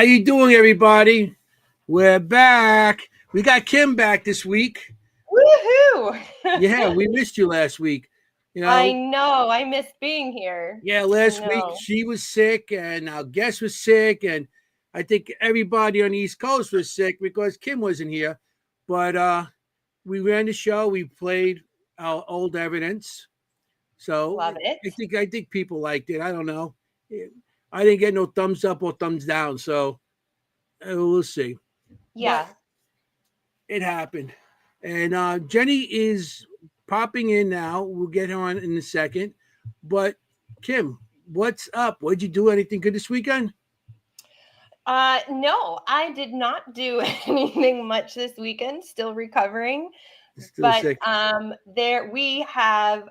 you doing, everybody? We're back. We got Kimm back this week. Woohoo! Yeah, we missed you last week. I know. I missed being here. Yeah, last week she was sick and our guest was sick, and I think everybody on the East Coast was sick because Kimm wasn't here. But we ran the show. We played our old evidence. So love it. I think people liked it. I don't know. I didn't get no thumbs up or thumbs down, so we'll see. Yeah. But it happened. And Jennie is popping in now. We'll get her on in a second. But Kimm, what's up? What'd you do? Anything good this weekend? No, I did not do anything much this weekend. Still recovering. Still sick. There we have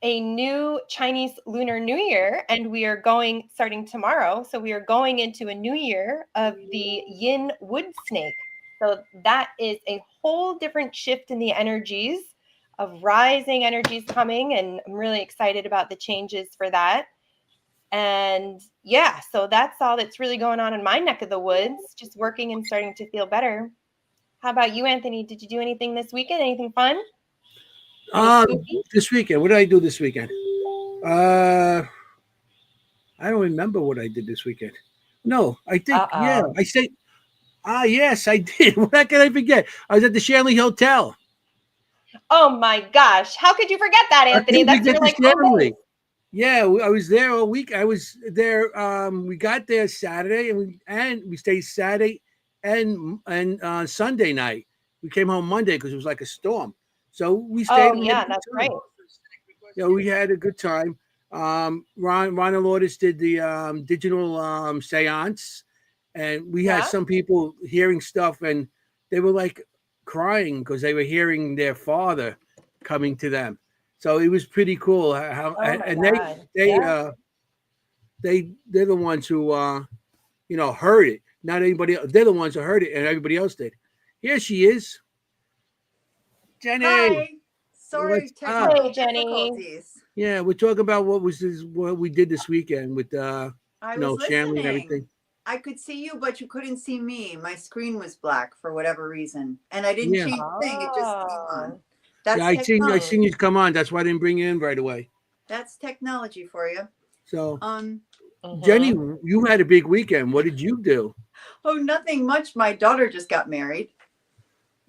a new Chinese Lunar New Year, and we are starting tomorrow. So we are going into a new year of the Yin wood snake. So that is a whole different shift in the energies of rising energies coming. And I'm really excited about the changes for that. And yeah, so that's all that's really going on in my neck of the woods, just working and starting to feel better. How about you, Anthony? Did you do anything this weekend? Anything fun? This weekend. What did I do this weekend? I don't remember what I did this weekend. No, I think, yeah, I say, yes, I did. What can I forget? I was at the Shanley Hotel. Oh my gosh. How could you forget that, Anthony? That's your like home. Yeah, I was there all week. I was there. We got there Saturday and we stayed Saturday and Sunday night. We came home Monday because it was like a storm. So we stayed. Oh yeah, that's right. Yeah, we had a good time. Ron and Lourdes did the digital seance, and we had some people hearing stuff, and they were like crying because they were hearing their father coming to them. So it was pretty cool. They're the ones who heard it. Not anybody else. They're the ones who heard it, and everybody else did. Here she is, Jennie. Hi. Sorry, technical difficulties. Yeah, we're talking about what we did this weekend with Shanley and everything. I could see you, but you couldn't see me. My screen was black for whatever reason, and I didn't change the thing. It just came on. That's I seen you come on. That's why I didn't bring you in right away. That's technology for you. So, Jennie, you had a big weekend. What did you do? Oh, nothing much. My daughter just got married.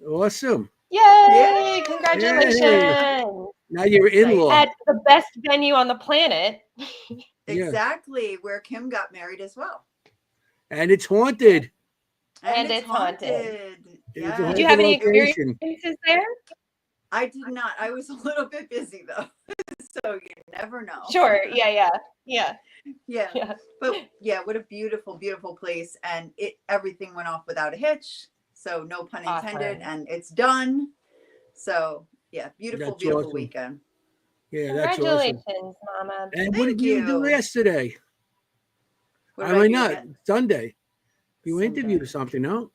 Awesome. Yay! Congratulations. Yay. Now you're in-law. At the best venue on the planet. Exactly, where Kimm got married as well. And it's haunted. And it's haunted. Yeah. Did you have any experiences there? I did not. I was a little bit busy though. So you never know. Sure. Yeah. But yeah, what a beautiful, beautiful place. And everything went off without a hitch. So no pun intended. And it's done. So yeah, beautiful weekend. Yeah, that's congratulations, awesome. Mama. And what did you do yesterday? Sunday. You interviewed or something, no?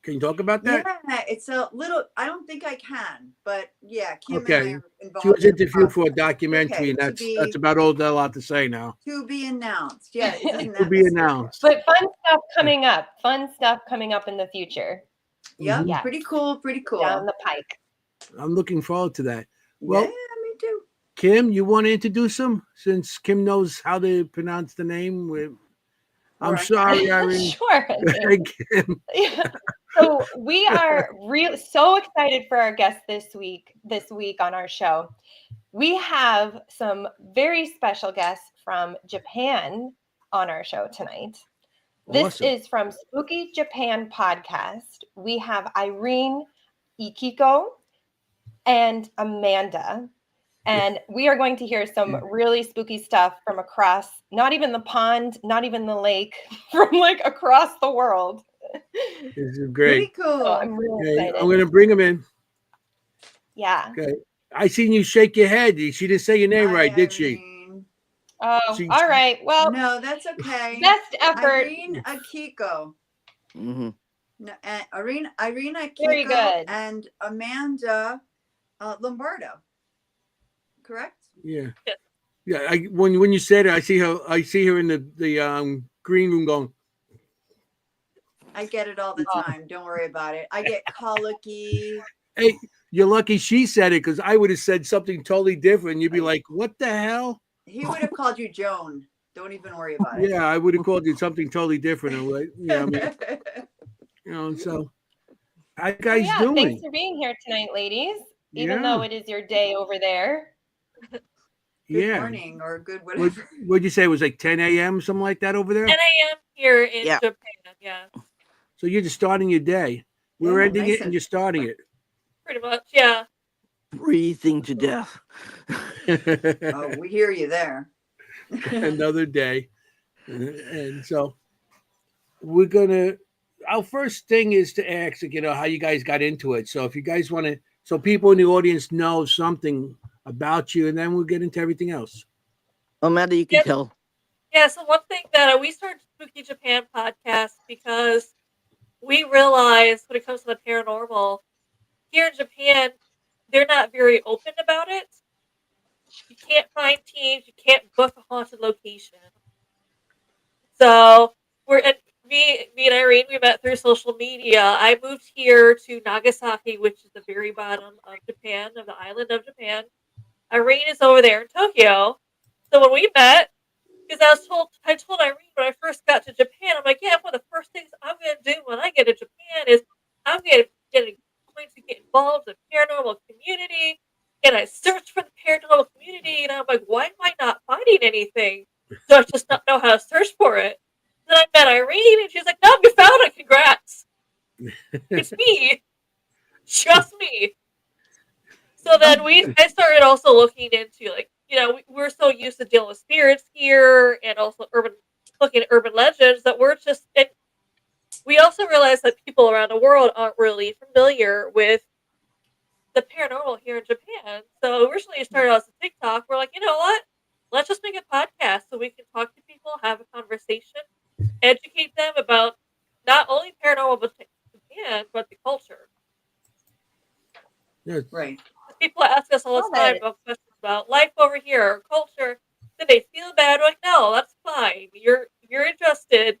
Can you talk about that? Yeah, it's a little. I don't think I can, but yeah, Kimm okay. And I are involved. She was interviewed for a documentary, and that's about all they're allowed to say now. To be announced, yeah. To be announced. But fun stuff coming up. Fun stuff coming up in the future. Yep. Yeah, pretty cool. Down the pike. I'm looking forward to that. Well, yeah, me too. Kimm, you want to introduce him since Kimm knows how to pronounce the name? I'm sorry, Irene. Sure. Yeah. So we are so excited for our guest this week on our show. We have some very special guests from Japan on our show tonight. This is from Spooky Japan Podcast. We have Irene, Ikiko, and Amanda. And we are going to hear some really spooky stuff from across, not even the pond, not even the lake, from like across the world. This is great. Pretty cool. So I'm really excited. I'm going to bring them in. Yeah. Okay. I seen you shake your head. She didn't say your name right, did she? Oh, all right. Well, no, that's okay. Best effort. Irene Akiko. Mm-hmm. No, Irene Akiko. Very good. And Amanda Lombardo. Correct? Yeah. Yeah. When you said it, I see her in the green room going, I get it all the time. Don't worry about it. I get colicky. Hey, you're lucky she said it, because I would have said something totally different. You'd be like, "What the hell?" He would have called you Joan. Don't even worry about it. Yeah, I would have called you something totally different. I'm like, I mean, so how you guys doing? Thanks for being here tonight, ladies. Even though it is your day over there. Good morning or good whatever. What'd you say? It was like 10 a.m., something like that over there? 10 a.m. here in Japan, yeah. So you're just starting your day. We're ending it and you're starting it. Pretty much, yeah. Breathing to death. Oh, we hear you there. Another day. And so we're going to, our first thing is to ask, how you guys got into it. So if you guys want to, so people in the audience know something about you, and then we'll get into everything else. Amanda, you can tell. Yeah, so one thing that we started Spooky Japan podcast because we realized when it comes to the paranormal, here in Japan, they're not very open about it. You can't find teams, you can't book a haunted location. So me and Irene, we met through social media. I moved here to Nagasaki, which is the very bottom of Japan, of the island of Japan. Irene is over there in Tokyo. So when we met, because I told Irene when I first got to Japan, I'm like, yeah, one of the first things I'm going to do when I get to Japan is I'm going to get involved in the paranormal community. And I searched for the paranormal community, and I'm like, why am I not finding anything? So I just not know how to search for it. Then I met Irene, and she's like, no, you found it. Congrats. It's me. Just me. So then I started also looking into, we're so used to dealing with spirits here and also looking at urban legends that we also realized that people around the world aren't really familiar with the paranormal here in Japan. So originally it started as a TikTok. We're like, you know what? Let's just make a podcast so we can talk to people, have a conversation, educate them about not only paranormal but Japan, but the culture. Yes. Right. People ask us all the time about questions about life over here or culture. Then they feel bad. We're like, no, that's fine. You're interested.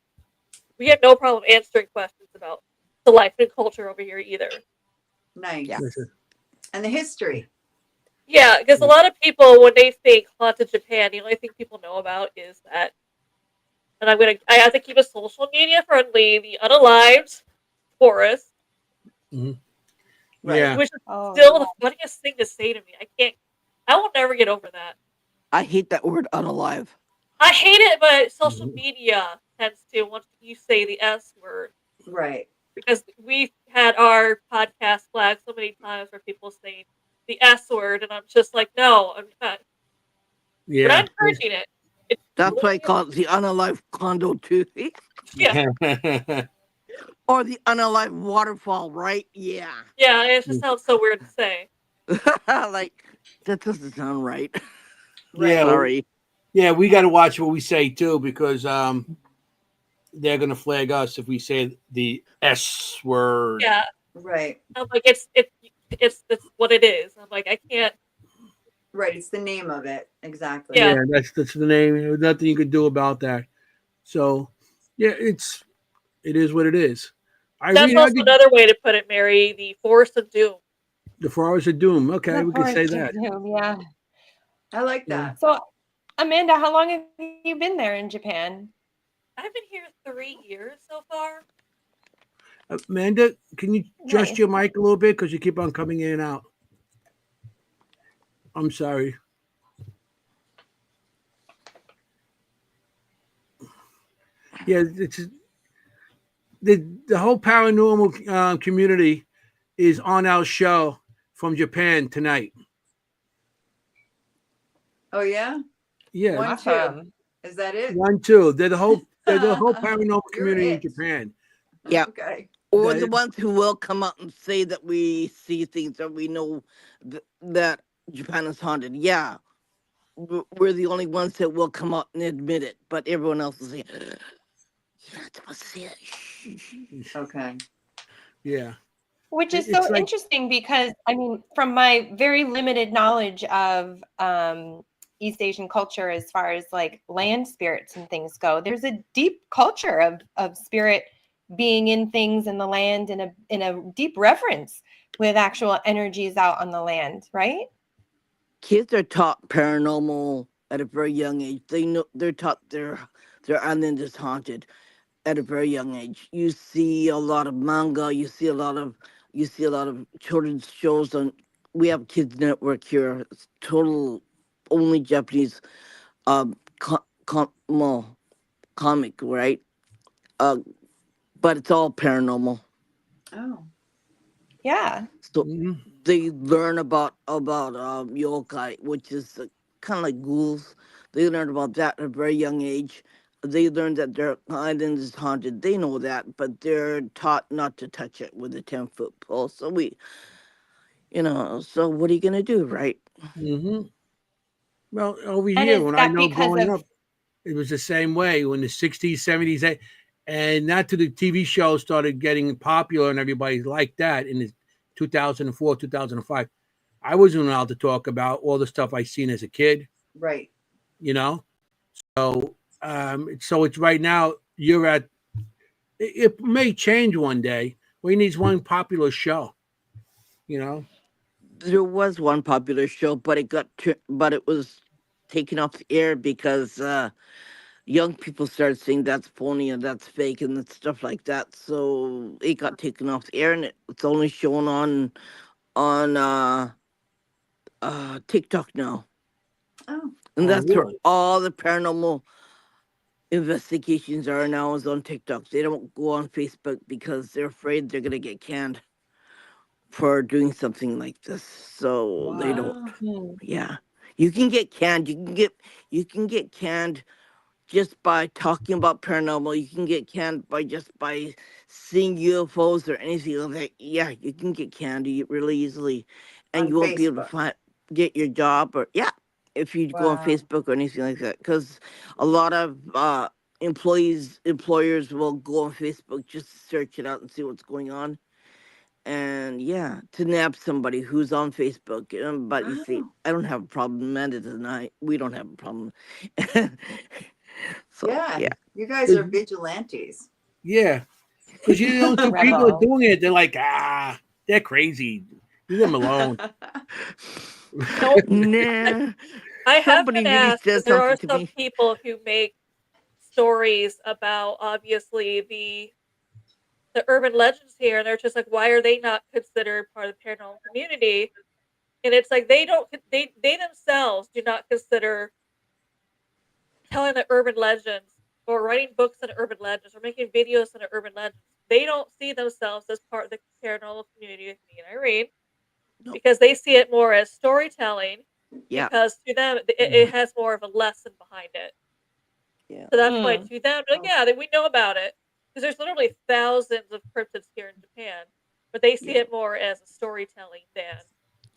We have no problem answering questions about the life and culture over here either. Nice. Yeah. And the history. Yeah, because a lot of people, when they think haunted Japan, the only thing people know about is that, and I have to keep it social media friendly, the unalived forest. Mm-hmm. Right. Yeah. Which is still the funniest thing to say to me. I will never get over that. I hate that word unalive. I hate it, but social media tends to, once you say the S word. Right. Because we've had our podcast flagged so many times where people say the S word, and I'm just like, no, I'm not. Yeah. We're not encouraging it. That's why I call it the unalive condo too. Yeah. Or the unalive waterfall, right? Yeah. Yeah, it just sounds so weird to say. Like, that doesn't sound right. Yeah. Sorry. Yeah, we got to watch what we say too, because they're going to flag us if we say the S word. Yeah. Right. I'm like, it's what it is. I'm like, I can't. Right. It's the name of it. Exactly. Yeah. That's the name. There's nothing you can do about that. So, yeah, it is what it is. That's also another way to put it, Mary. The Forest of Doom. The Forest of Doom. Okay, we can say that. Doom, yeah. I like that. So, Amanda, how long have you been there in Japan? I've been here 3 years so far. Amanda, can you adjust your mic a little bit, because you keep on coming in and out? I'm sorry. Yeah, it's the whole paranormal community is on our show from Japan tonight. Oh yeah. Yeah. 1, 2. Is that it? 1, 2. They're the whole paranormal community in Japan. Yeah. Okay. Or the ones who will come out and say that we see things that we know that Japan is haunted. Yeah. We're the only ones that will come out and admit it, but everyone else is saying, you're not supposed to say it. Okay. Yeah. Which is so interesting because, I mean, from my very limited knowledge of East Asian culture as far as like land spirits and things go, there's a deep culture of spirit being in things in the land in a deep reverence with actual energies out on the land, right? Kids are taught paranormal at a very young age. They're taught their island is haunted at a very young age. You see a lot of manga. You see a lot of children's shows on. We have kids network here. It's total only Japanese well, comic, right? Uh, but it's all paranormal. Oh. Yeah. So Mhm. they learn about yokai, which is kind of like ghouls. They learn about that at a very young age. They learn that their island is haunted. They know that, but they're taught not to touch it with a 10-foot pole. So so what are you gonna do, right? Mhm. Well, over And here, is when I that know because growing of up, it was the same way when the 60s, 70s, and not till the TV shows started getting popular and everybody liked that in the 2004, 2005. I wasn't allowed to talk about all the stuff I seen as a kid, Right. you know? So it's right now, you're at, it may change one day. We need one popular show, you know? There was one popular show, but but it was taken off the air because young people started saying that's phony and that's fake and that stuff like that. So it got taken off the air, and it's only shown on TikTok now, Oh. and Oh, that's where really? all the paranormal investigations are now is on TikTok. They don't go on Facebook because they're afraid they're gonna get canned for doing something like this. So they don't. Wow. Hmm. Yeah, you can get canned. You can get canned just by talking about paranormal. You can get canned by seeing UFOs or anything like that. Yeah, you can get canned really easily, and On you won't be able to Facebook. get your job or yeah, if you go on Wow. Facebook or anything like that. Because a lot of employers will go on Facebook just to search it out and see what's going on. And yeah, to nab somebody who's on Facebook. But you see, Wow. I don't have a problem. Amanda and I, we don't have a problem. So Yeah. yeah. You guys are vigilantes. Yeah. Because two people are Rebel. doing it, they're like, they're crazy. Leave them alone. No, Nah, I have somebody been really asked said because there something are to some me. people who make stories about obviously the urban legends here, and they're just like, why are they not considered part of the paranormal community? And it's like they don't they themselves do not consider telling the urban legends or writing books on urban legends or making videos on urban legends. They don't see themselves as part of the paranormal community with me and Irene No, because they see it more as storytelling yeah, because to them it Mhm. has more of a lesson behind it. yeah, So that's why Hmm. to them, like, Oh, yeah, we know about it because there's literally thousands of cryptids here in Japan, but they see yeah, it more as a storytelling than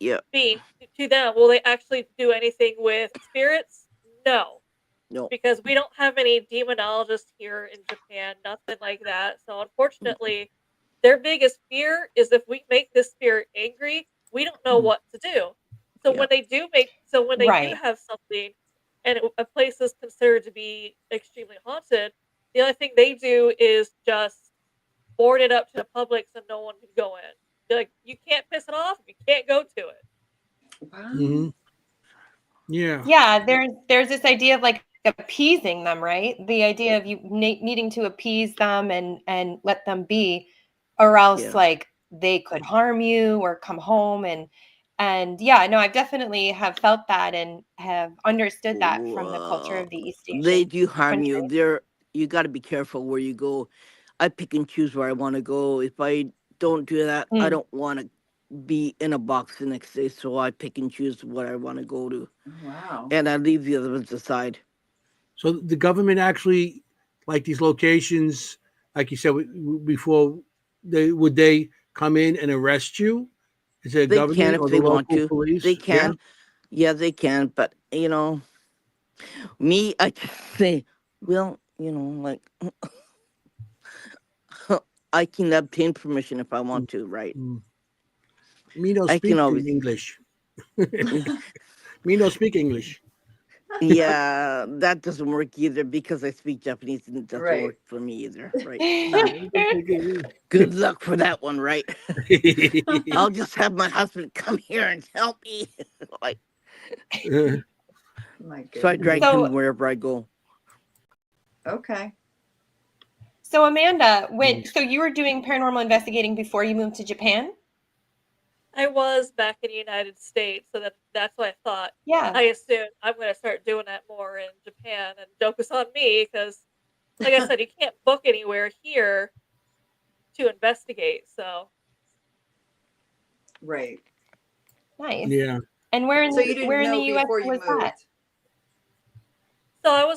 yeah. being to them. Will they actually do anything with spirits? No, No, because we don't have any demonologists here in Japan, nothing like that. So mm, unfortunately, their biggest fear is if we make this spirit angry, we don't know Mm. what to do. So yeah, when they do Right. have something and a place is considered to be extremely haunted, the only thing they do is just board it up to the public so no one can go in. They're like, you can't piss it off, you can't go to it. wow. Mhm. Yeah. Yeah, there's this idea of like appeasing them, right? The idea of you needing to appease them and let them be, or else yeah. like they could harm you or come home and yeah, no, I definitely have felt that and have understood that from the culture of the East They Asian do harm you. country. You got to be careful where you go. I pick and choose where I want to go. If I don't do that, I Mm. don't want to be in a box the next day. So I pick and choose what I want to go to, Wow. and I leave the other ones aside. So the government actually, like these locations, like you said before, they come in and arrest you? Is it They can government if or the they want local to. They police? Yeah. can. Yeah, they can. But me, I can say, well, like I can obtain permission if I Mm, want to, right? mm. Me don't I can speak always. English. Me don't speak English. Yeah, that doesn't work either because I speak Japanese and it doesn't Right. work for me either. Right. No, Good luck for that one, right? I'll just have my husband come here and help me. Like, My so I goodness. drag him wherever I go. Okay. So Amanda, so you were doing paranormal investigating before you moved to Japan? I was back in the United States, so that's what I thought. Yeah. I assumed I'm going to start doing that more in Japan, and joke was on me because, like I said, you can't book anywhere here to investigate. So Right. Nice. Yeah. And where in So you didn't where in the know US before you was moved. that? So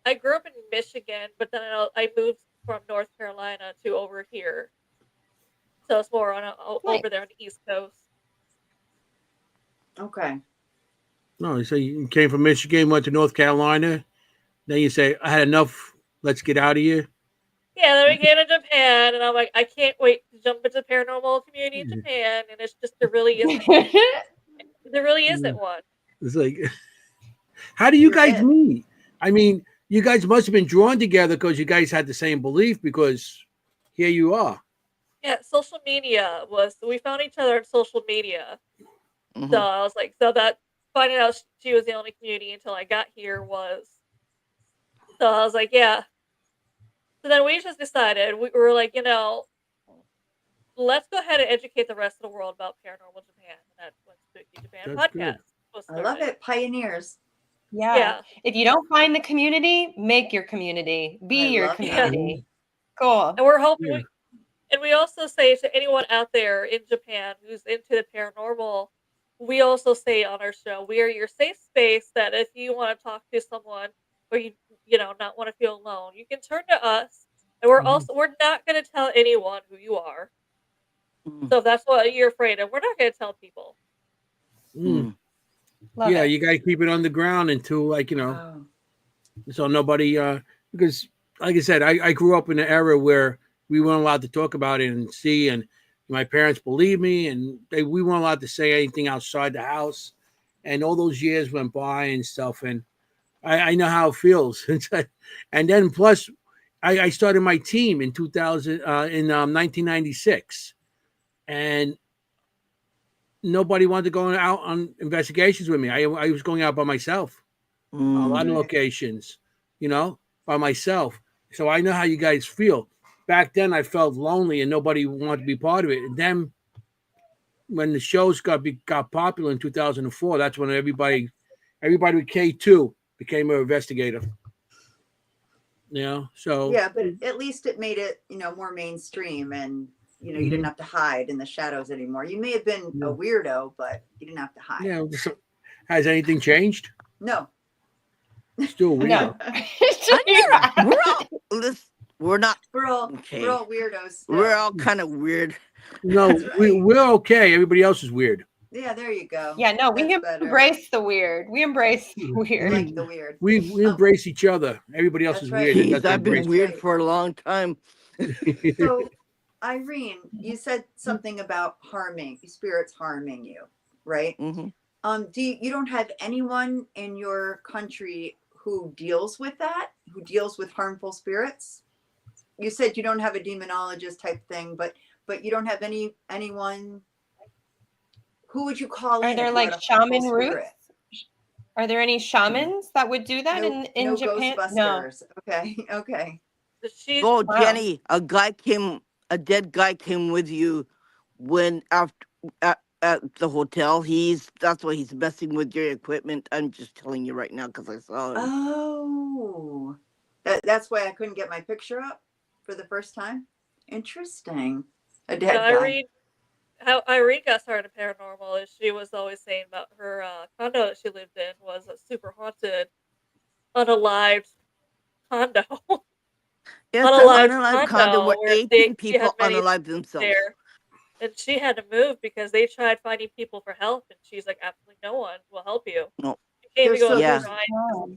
I grew up in Michigan, but then I moved from North Carolina to over here. So it's more on over there on the East Coast. Okay. No, so you came from Michigan, went to North Carolina. Then you say, I had enough. Let's get out of here. Yeah, then we came to Japan, and I'm like, I can't wait to jump into the paranormal community in Japan, and it's just there really isn't one. It's like, how do you You're guys in. meet? I mean, you guys must have been drawn together because you guys had the same belief. Because here you are. Yeah, social media we found each other on social media. Mhm. So I was like, so that finding out she was the only community until I got here was. So I was like, yeah. So then we just decided we were like, let's go ahead and educate the rest of the world about paranormal Japan, and that's when Spooky Japan That's podcast good. was I started. love it. Pioneers. Yeah. If you don't find the community, make your community. Be I your love that. community. Cool. And we're hoping Yeah. and we also say to anyone out there in Japan who's into the paranormal, we also say on our show, we are your safe space that if you want to talk to someone or not want to feel alone, you can turn to us. And we're not going to tell anyone who you are. Mm. So if that's what you're afraid of, we're not going to tell people. Mm. Love Yeah, it. you got to keep it on the ground until, Wow. so nobody, because, like I said, I grew up in an era where we weren't allowed to talk about it and see, and my parents believed me, and we weren't allowed to say anything outside the house. And all those years went by and stuff, and I know how it feels. And then plus, I started my team in 1996, and nobody wanted to go out on investigations with me. I was going out by myself, a lot of locations, by myself. So I know how you guys feel. Back then, I felt lonely and nobody wanted to be part of it. And then when the shows got popular in 2004, that's when everybody with K2 became an investigator. So Yeah, but at least it made it, more mainstream, and you didn't have to hide in the shadows anymore. You may have been a weirdo, but you didn't have to hide. Yeah. Has anything changed? No. Still weird. No. We're not. We're all Okay. weirdos. Still. We're all kind of weird. No, right. we're okay. Everybody else is weird. Yeah, there you go. Yeah, no, we That's better. embrace the weird. We embrace the We weird. like the weird. We embrace each other. Everybody else That's is right. weird. Jeez, I've been That's weird right. for a long time. So, Irene, you said something about spirits harming you, right? Mm-hmm. You don't have anyone in your country who deals with that, who deals with harmful spirits? You said you don't have a demonologist type thing, but you don't have anyone. Who would you call? Are there like shaman roots? Are there any shamans that would do that in Japan? Ghostbusters. No. Okay. Oh, Jennie, a dead guy came with you when at the hotel. That's why he's messing with your equipment. I'm just telling you right now because I saw him. Oh, that's why I couldn't get my picture up for the first time. Interesting. A dead guy. How Irene got started in paranormal is she was always saying about her condo that she lived in was a super haunted, unalived condo. Yes, unalived condo where 18 people unalived themselves. There. And she had to move because they tried finding people for help, and she's like, absolutely no one will help you. No. You can't There's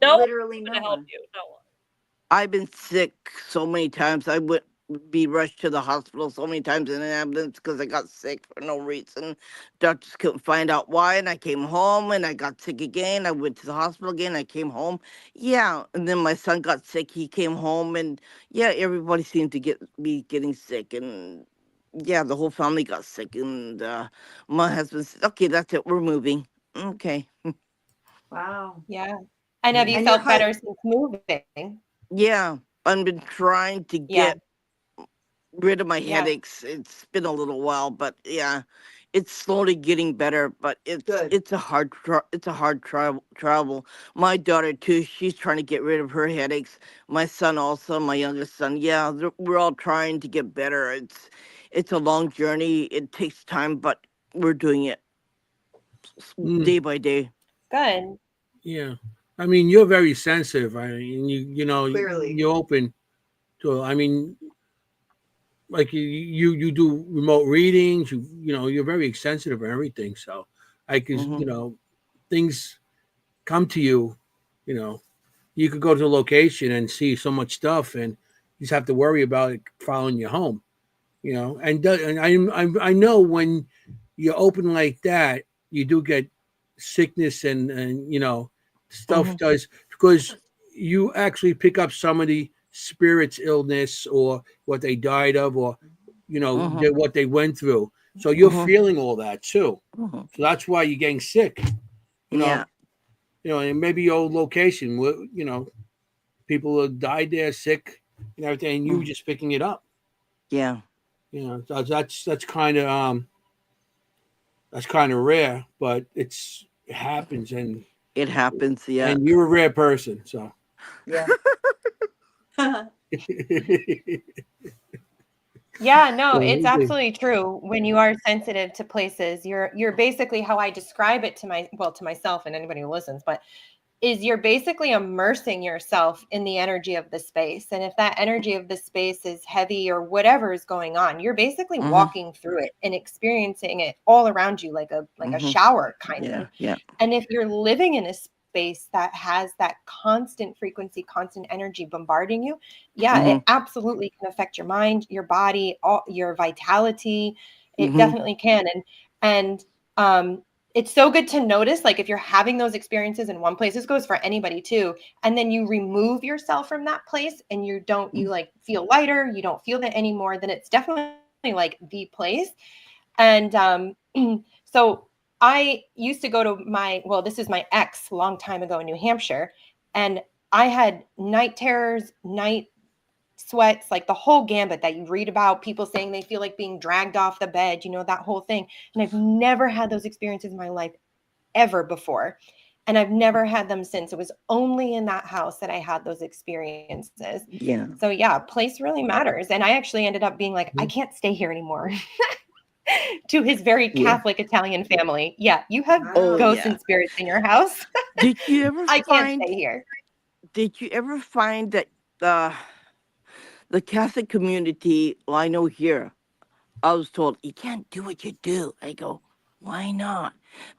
no literally one no to help one. you. No one. I've been sick so many times. I went be rushed to the hospital so many times in an ambulance because I got sick for no reason. Doctors couldn't find out why, and I came home and I got sick again. I went to the hospital again. I came home. Yeah, and then my son got sick. He came home, and yeah, everybody seemed to be getting sick, and yeah, the whole family got sick. And my husband said, "Okay, that's it. We're moving." Okay. Wow. Yeah. And have you And your felt better height. since moving? Yeah, I've been trying to Yeah. get rid of my Yeah. headaches. It's been a little while, but yeah, it's slowly getting better. But Good. it's a hard travel. My daughter too. She's trying to get rid of her headaches. My son also. My youngest son. Yeah, we're all trying to get better. It's a long journey. It takes time, but we're doing it day by day. Good. Yeah. I mean, you're very sensitive. I mean, you know, Clearly. you're open to. I mean, like you do remote readings. You know, you're very sensitive and everything. So, I could, Hmm. things come to you. You know, you could go to a location and see so much stuff, and you just have to worry about it following you home. And I know when you're open like that, you do get sickness and stuff Hmm. does because you actually pick up somebody spirit's illness or what they died of or Hmm. what they went through, so you're Hmm. feeling all that too. Hmm. So that's why you're getting sick. you know Yeah. and maybe your location where people have died there sick and everything, and you were Mm. just picking it up. Yeah. That's kind of rare, but it happens, and It happens. Yeah. you're a rare person. So Yeah. Yeah, no, it's so, absolutely true. When you are sensitive to places, you're basically how I describe it to myself and anybody who listens, but is you're basically immersing yourself in the energy of the space. And if that energy of the space is heavy or whatever is going on, you're basically Hmm. walking through it and experiencing it all around you like a Hmm. shower kind of. Yeah. Yeah. And if you're living in a space that has that constant frequency, constant energy bombarding you, yeah, Hmm. it absolutely can affect your mind, your body, all your vitality. It Hmm. definitely can. And it's so good to notice, like if you're having those experiences in one place, this goes for anybody too, and then you remove yourself from that place and you like feel lighter, you don't feel that anymore, then it's definitely like the place. And so I used to go to this is my ex a long time ago in New Hampshire, and I had night terrors, night sweats, like the whole gambit that you read about, people saying they feel like being dragged off the bed, that whole thing. And I've never had those experiences in my life ever before. And I've never had them since. It was only in that house that I had those experiences. Yeah. So yeah, place really matters. And I actually ended up being like, I can't stay here anymore. To his very Yeah. Catholic Italian family. Yeah, you have Oh Wow. ghosts yeah. and spirits in your house. Did you ever I can't find? stay here. Did you ever find that the Catholic community? Well, I know here. I was told you can't do what you do. I go, why not?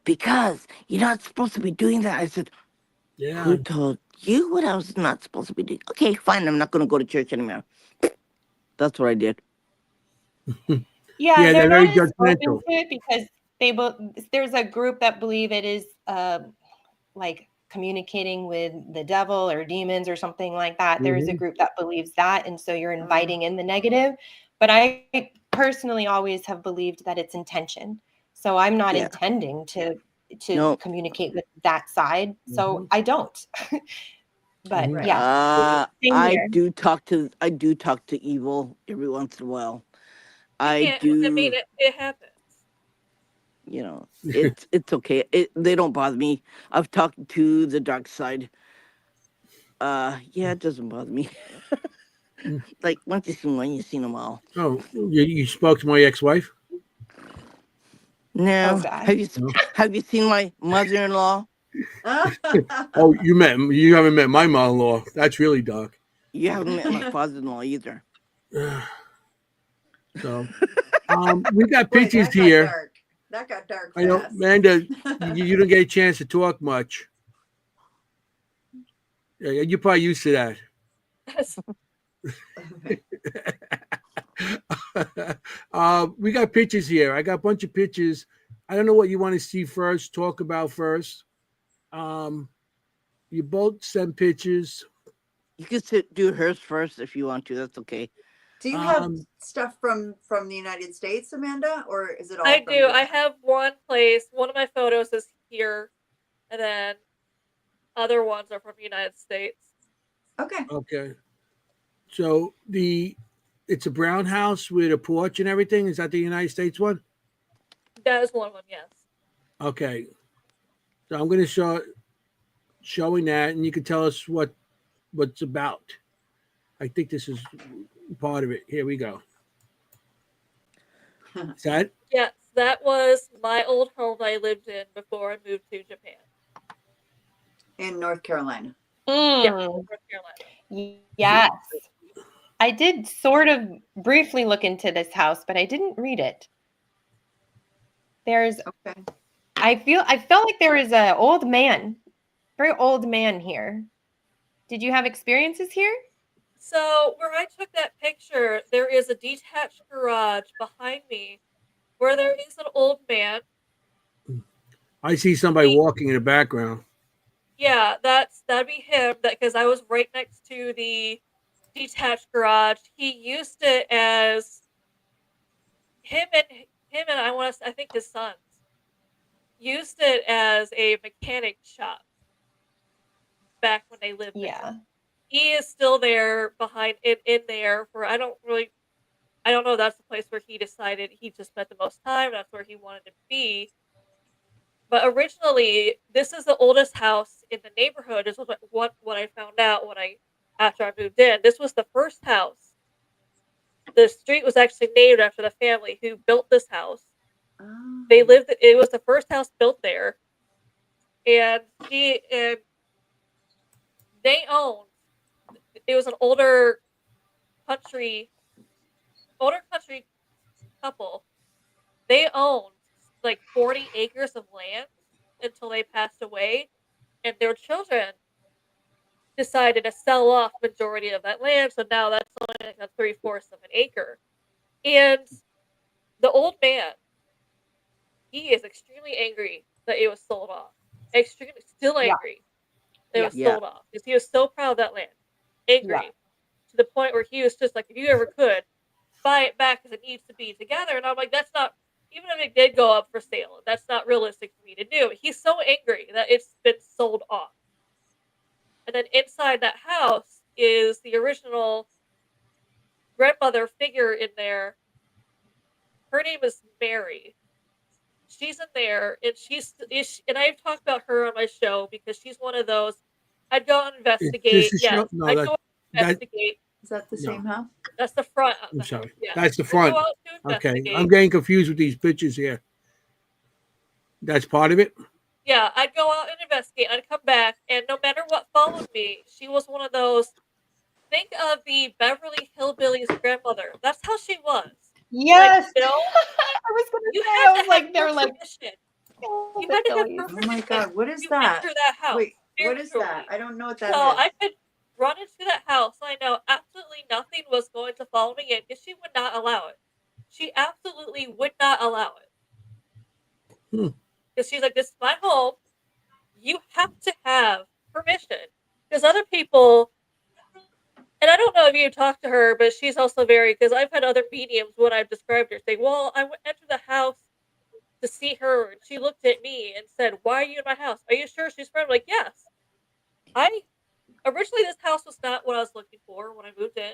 Because you're not supposed to be doing that. I said, yeah, who told you what I was not supposed to be doing? Okay, fine. I'm not going to go to church anymore. That's what I did. Yeah, yeah, they're they're not very as open judgmental. to it because there's a group that believe it is like communicating with the devil or demons or something like that. There is a Hmm. group that believes that, and so you're Oh, inviting in the negative. But I personally always have believed that it's intention. So I'm not Yeah. intending to No. communicate with that side. So Hmm. I don't. But Hmm. right. yeah, same here. I do talk to evil every once in a while. You I can't help it. I mean, do. it happens. It's okay. They don't bother me. I've talked to the dark side. Yeah, it doesn't bother me. Like once you seen one, you seen them all. Oh, you spoke to my ex-wife? Oh No, God. No. have you seen my mother-in-law? Oh, you haven't met my mother-in-law. That's really dark. You haven't met my father-in-law either. So, we got Boy, pictures that got here. dark. That got dark I know, fast. Amanda, you don't get a chance to talk much. Yeah, you're probably used to that. We got pictures here. I got a bunch of pictures. I don't know what you want to see first, talk about first. Um, you both send pictures. You can do hers first if you want to. That's okay. Do you have Um, stuff from the United States, Amanda, or is it all I from do. I Japan? have one place. One of my photos is here, and then other ones are from the United States. Okay. okay. So it's a brown house with a porch and everything. Is that the United States one? That is one of them, yes. Okay. So I'm going to showing that, and you can tell us what's about. I think this is part of it. Here we go. Is that? Yes, that was my old home I lived in before I moved to Japan. In North Carolina. Yeah, Mm, North Carolina. yes. I did sort of briefly look into this house, but I didn't read it. Okay. I felt like there is an old man, very old man here. Did you have experiences here? So where I took that picture, there is a detached garage behind me where there is an old man. I see somebody walking in the background. Yeah, that'd be him. That because I was right next to the detached garage. He used it as him and I think his sons used it as a mechanic shop back when they lived there. Yeah. He is still there behind in there for I don't know, that's the place where he decided he just spent the most time, that's where he wanted to be. But originally, this is the oldest house in the neighborhood. This was what I found out when after I moved in. This was the first house. The street was actually named after the family who built this house. They Oh. lived. It was the first house built there, and they owned. It was an country, older country couple. They owned like 40 acres of land until they passed away, and their children decided to sell off majority of that land. So now that's only like a 3/4 of an acre. And the old man, he is extremely angry that it was sold off. Extremely, still Yeah. angry that it was Yeah. sold off because he was so proud of that land. Yeah. Angry to the point where he was just like, if you ever could, buy it back because it needs to be together. And I'm like, that's not, even if it did go up for sale, that's not realistic for me to do. He's so angry that it's been sold off. And then inside that house is the original grandmother figure in there. Her name is Mary. She's in there, and and I've talked about her on my show because she's one of those. I'd go and Is this investigate. the Yes, show? No, I'd go and that investigate. Is that the no. same house? That's the front of I'm the house. sorry. Yes, That's the I'd front. go out to Okay, investigate. I'm getting confused with these pictures here. That's part of it. Yeah, I'd go out and investigate. I'd come back, and no matter what followed me, she was one of those. Think of the Beverly Hillbillies grandmother. That's how she was. Like, Yes. you know, I was gonna you say, had I to was have like, her they're like, permission. oh, You the had to have Phillies. her Oh my permission God, what is to that? enter that house. Wait, what is that? Spiritually. I don't know what So that is. I could run into that house. I know absolutely nothing was going to follow me in because she would not allow it. She absolutely would not allow it. Hmm. Because she's like, this is my home. You have to have permission. Because other people, and I don't know if you talked to her, but she's also very, because I've had other mediums when I've described her say, well, I went enter the house to see her. And she looked at me and said, why are you in my house? Are you sure she's friend? I'm like, yes. Originally, this house was not what I was looking for when I moved in,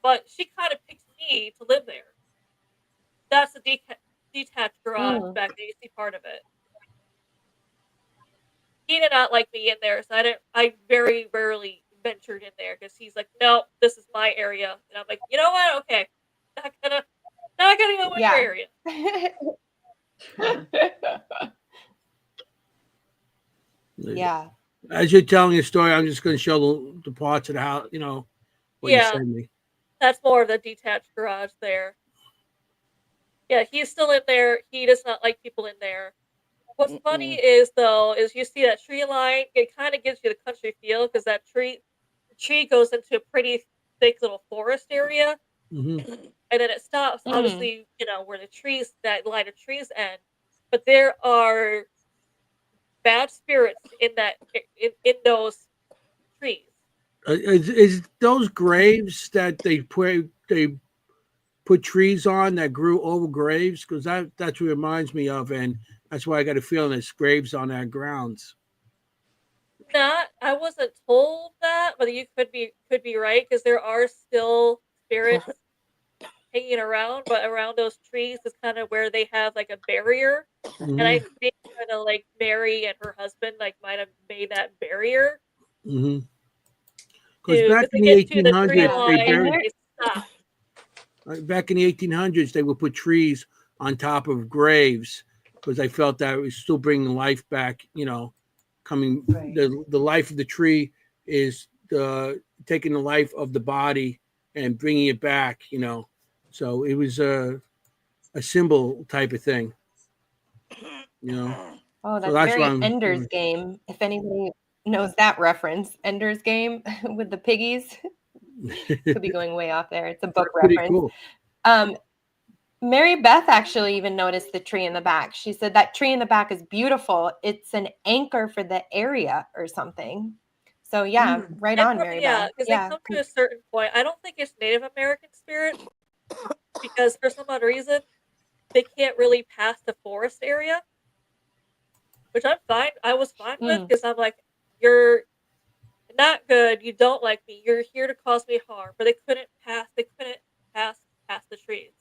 but she kind of picked me to live there. That's the detached garage Mm. back there. You see part of it. He did not like me in there, so I very rarely ventured in there because he's like, no, this is my area, and I'm like, you know what? Okay, not gonna go in your Yeah. area. Yeah. As you're telling your story, I'm just going to show the parts of the house. What you Yeah, send me. that's more of the detached garage there. Yeah, he's still in there. He does not like people in there. What's funny is you see that tree line. It kind of gives you the country feel because the tree goes into a pretty thick little forest area. Hmm. and then it stops. Mm. Obviously, where the trees, that line of trees end, but there are bad spirits in those trees. Is those graves that they put trees on that grew over graves? Because that's what it reminds me of, and that's why I got a feeling there's graves on our grounds. Not, I wasn't told that, but you could be right because there are still spirits hanging around, but around those trees is kind of where they have like a barrier, and I Hmm. think kind of like Mary and her husband like might have made that barrier Hmm. Because to back because in they the get to the tree 1800s, they Yeah. line And and buried. there, they stop. Back in the 1800s, they would put trees on top of graves because they felt that it was still bringing life back. Coming Right. the life of the tree is the taking the life of the body and bringing it back. So it was a symbol type of thing. You know, oh, so that's that's why very I'm. Ender's Game. If anybody knows that reference, Ender's Game with the piggies. Could be going way off there. It's a book Pretty reference. cool. Um, Mary Beth actually even noticed the tree in the back. She said that tree in the back is beautiful. It's an anchor for the area or something. So yeah, Mm. right It on, probably, Mary yeah, Beth. because they Yeah. come to a certain point. I don't think it's Native American spirit because for some odd reason they can't really pass the forest area, which I'm fine. I was fine with Mm. because I'm like, you're not good. You don't like me. You're here to cause me harm. But they couldn't pass. They couldn't pass past the trees.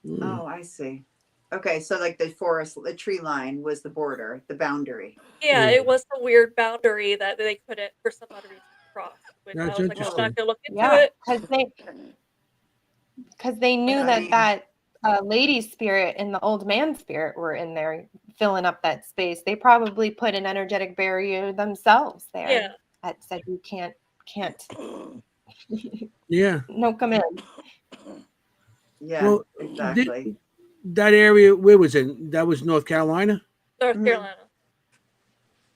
Mm. Oh, I see. Okay, so like the tree line was the border, the boundary. Yeah, Yeah, it was a weird boundary that they couldn't, for some odd reason, cross. Which I that's was like, I'm Whoa. not interesting. gonna look into Yeah, it. because they knew I mean, that lady spirit and the old man spirit were in there filling up that space. They probably put an energetic barrier themselves Yeah, there that said you can't Yeah. no come in. yeah, Well, exactly. that area, where was it? That was North Carolina? North Mhm. Carolina.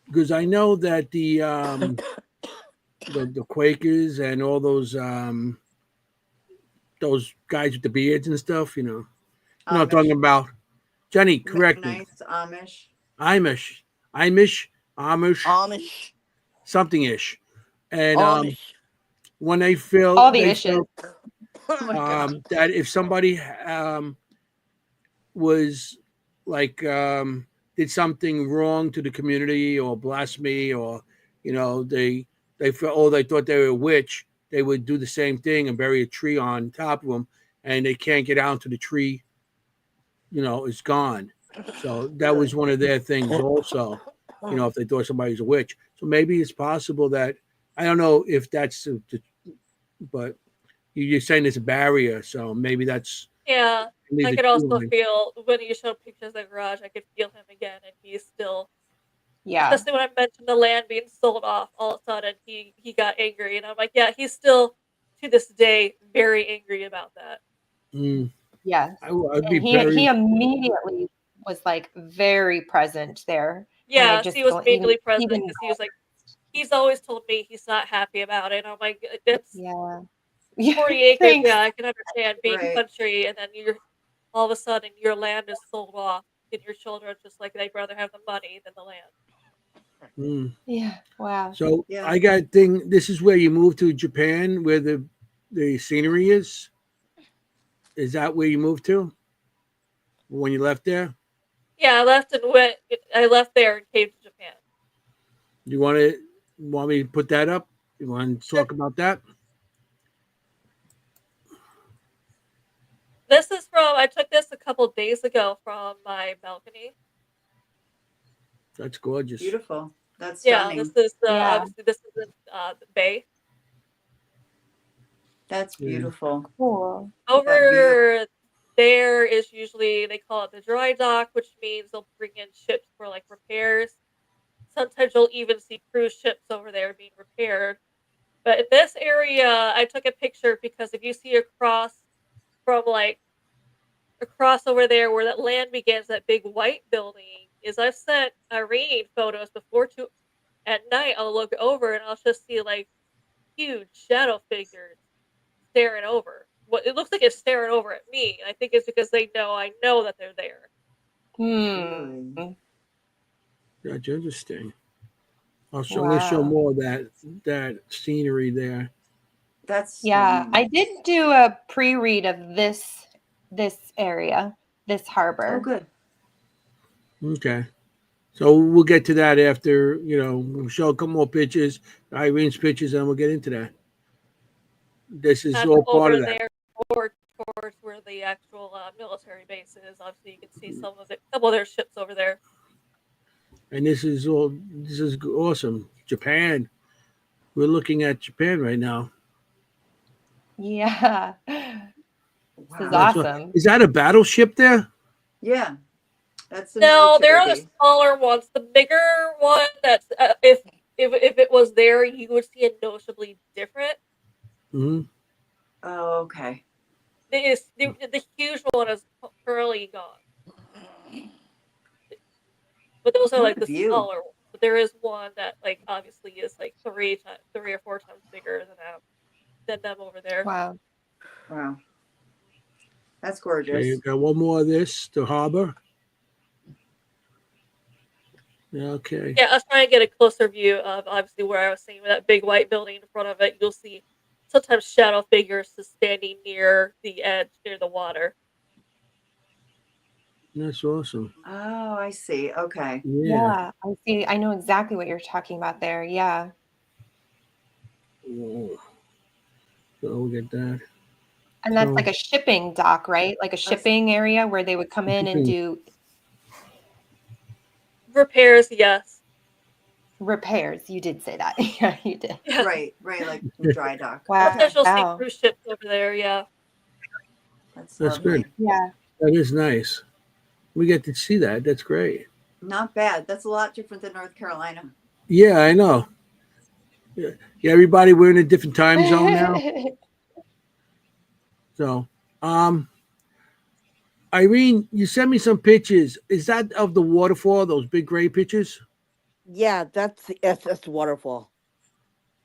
Because I know that the Quakers and all those guys with the beards and stuff, I'm talking Amish, about. Jennie, correct me. Mennonites, Amish. Amish, Amish, Amish, something ish. And Amish. when All the they issues. felt Oh my God. that if somebody was like did something wrong to the community or blasphemy or they felt they thought they were a witch, they would do the same thing and bury a tree on top of them, and they can't get out until the tree is gone. So that Really? was one of their things also. If they thought somebody's a witch, so maybe it's possible that I don't know if that's but you're saying it's a barrier, so maybe that's Yeah, maybe I the could tree also line. feel when you showed pictures of the garage, I could feel him again, and he's still, Yeah. especially when I mentioned the land being sold off. All of a sudden, he got angry, and I'm like, yeah, he's still to this day very angry about that. Mm, Yes. I'd be And he very. immediately was like very present there. And I Yes, he just was even immediately present even because he was like, he's always told me he's not happy about it. And I'm like, it's yeah. Yeah. 40 acres. Thanks. Yeah, I can understand being Right. country, and then you're all of a sudden your land is sold off, and your children just like they'd rather have the money than the land. Mm. Yeah. Wow. So Yeah. I got thing. This is where you moved to Japan, where the scenery is. Is that where you moved to when you left there? Yeah, I left and went. I left there and came to Japan. You want me to put that up? You want to Sure. talk about that? This is from. I took this a couple days ago from my balcony. That's gorgeous. Beautiful. That's Yeah, this stunning. is Yeah. obviously this is in the bay. That's Yeah. beautiful. Cool. That view. Over there is usually they call it the dry dock, which means they'll bring in ships for like repairs. Sometimes you'll even see cruise ships over there being repaired. But in this area, I took a picture because if you see across from like across over there where that land begins, that big white building, is I've sent Irene photos before to at night. I'll look over and I'll just see like huge shadow figures staring over. What it looks like it's staring over at me. And I think it's because I know that they're there. Hmm. That's interesting. I'm going to show Wow. more of that scenery there. That's Yeah, strange. I did do a pre-read of this area, this Oh, harbor. good. Okay. So we'll get to that after, we'll show a couple more pictures, Irene's pictures, and we'll get into that. This is all part Over of that. there, towards where the actual military base is. Obviously, you can see some of their ships over there. And this is awesome. Japan. We're looking at Japan right now. Yeah. This is Wow. awesome. Is that a battleship there? Yeah, that's the No, there military are the base. smaller ones. The bigger one, that's if it was there, you would see it noticeably different. Mm-hmm. Oh, okay. The huge one is currently gone. But those are What like a the view. smaller ones. But there is one that like obviously is like 3 or 4 times bigger than them over there. Wow. Wow. That's Okay, gorgeous. you got one more of this, the harbor. Okay. Yeah, I was trying to get a closer view of obviously where I was saying with that big white building in front of it. You'll see sometimes shadow figures just standing near the edge, near the water. That's awesome. Oh, I see. Okay. Yeah. Yeah, I see. I know exactly what you're talking about there. Yeah. Whoa. So we'll get that. And that's So- like a shipping dock, right? Like a shipping area where they would come in and do Repairs, yes. repairs. You did say that. Yeah, you did. Yeah. Right, like dry dock. Wow. Okay. Sometimes you'll see Wow. cruise ships over there, yeah. That's That's lovely. good. Yeah. That is nice. We get to see that. That's great. Not bad. That's a lot different than North Carolina. Yeah, I know. Yeah, everybody, we're in a different time zone now. So, Irene, you sent me some pictures. Is that of the waterfall? Those big gray pictures? Yeah, that's the SS waterfall.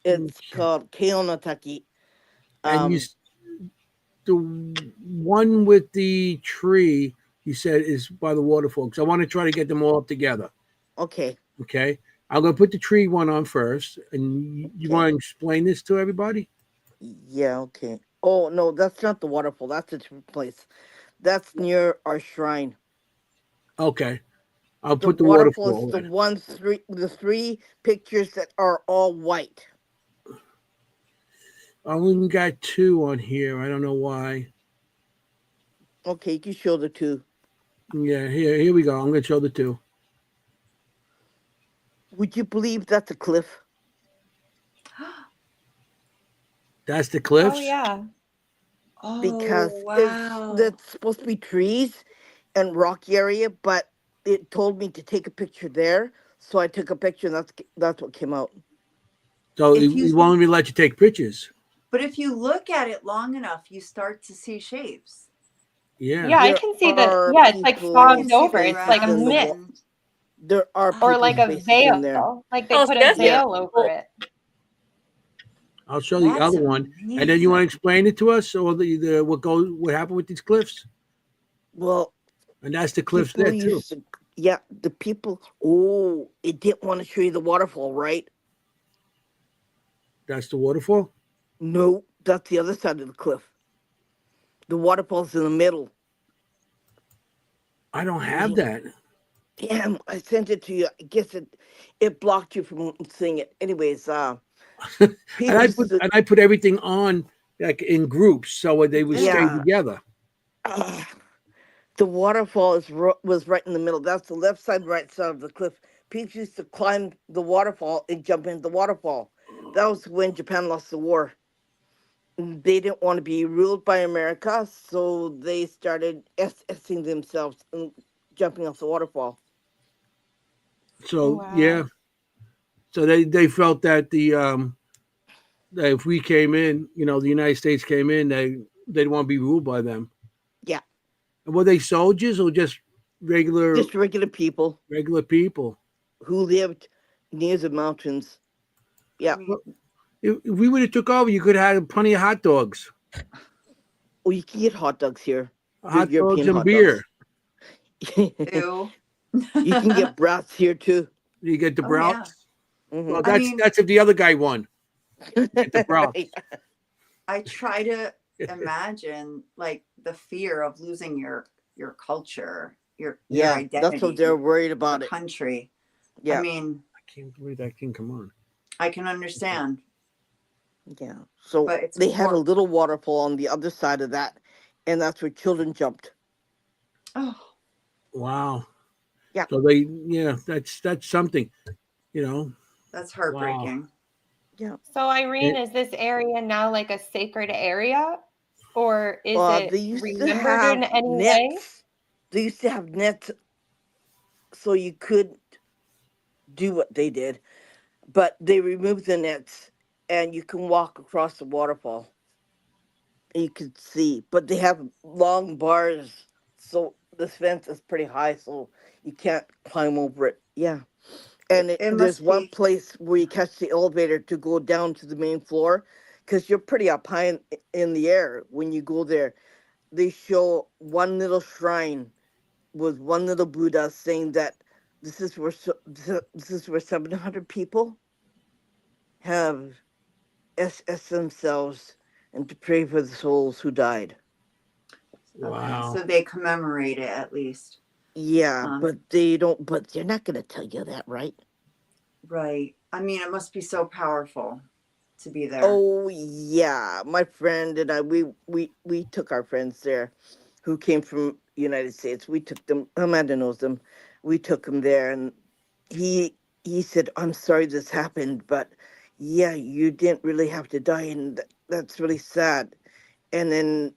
It's called Keonotaki. And the one with the tree, you said, is by the waterfall. Because I want to try to get them all up together. Okay. Okay. I'm going to put the tree one on first. And you want to explain this to everybody? Yeah, okay. Oh, no, that's not the waterfall. That's a different place. That's near our shrine. Okay. I'll The put the waterfall waterfall is the three pictures that are all white. I only got 2 on here. I don't know why. Okay, you can show the 2. Yeah, here we go. I'm going to show the 2. Would you believe that's a cliff? That's the cliffs? Oh, yeah. Oh, Because wow. that's supposed to be trees and rocky area, but it told me to take a picture there, so I took a picture, and that's what came out. So If he won't even let you take pictures. But if you look at it long enough, you start to see shapes. Yeah. Yeah, I There can see that. are Yeah, it's like people's fogged over. faces It's like a in the mist wa- There are or like people's a faces in there. veil. Like they Oh, put a that's veil it. over it. I'll show the That's other one. And then you want to explain it to us, or what happened with these cliffs? Well, And that's the cliffs people there too. used to, yeah, the people. Oh, it didn't want to show you the waterfall, right? That's the waterfall. No, that's the other side of the cliff. The waterfall's in the middle. I don't have that. Damn, I sent it to you. I guess it blocked you from seeing it. Anyways, And people used to, I put everything on like in groups so they would stay Yeah. together. The waterfall was right in the middle. That's the left side, right side of the cliff. People used to climb the waterfall and jump into the waterfall. That was when Japan lost the war. They didn't want to be ruled by America, so they started SSing themselves and jumping off the waterfall. So Wow. yeah. So they felt that that if we came in, the United States came in, they'd want to be ruled by them. Yeah. And were they soldiers or just regular Just regular people people? who lived near the mountains. Yeah. If we would have took over, you could have had plenty of hot dogs. Oh, you can get hot dogs here. Good Hot dogs European and hot beer. dogs. Ew. You can get brats here too. You get the Oh yeah. brats. Well, Mm-hmm. I mean, that's if the other guy won. Get the brats. I try to imagine like the fear of losing your culture, your Yeah, that's what identity, they're worried your about it. country. I Yeah, mean, I can't believe that can come on. I can understand, yeah. So but it's they had a horrible. little waterfall on the other side of that, and that's where children jumped. Oh, Wow. Yeah. So they, yeah, that's something, you know. that's Wow. heartbreaking. Yeah. So Irene, It, is this area now like a sacred area, or is it They used to remembered in have any way? nets. They used to have nets so you could do what they did, but they removed the nets, and you can walk across the waterfall. You could see, but they have long bars, so this fence is pretty high, so you can't climb over it. Yeah, and It there's must one be. place where you catch the elevator to go down to the main floor, because you're pretty up high in the air when you go there. They show one little shrine with one little Buddha saying that this is where 700 people have SS themselves and to pray for the souls who died. Okay, wow. so they commemorate it at least. Yeah, Um, but they don't. But they're not gonna tell you that, right? right. I mean, it must be so powerful to be there. Oh yeah, my friend and I, we took our friends there, who came from United States. We took them. Amanda knows them. We took them there, and he he said, "I'm sorry this happened, but yeah, you didn't really have to die, and that's really sad." And then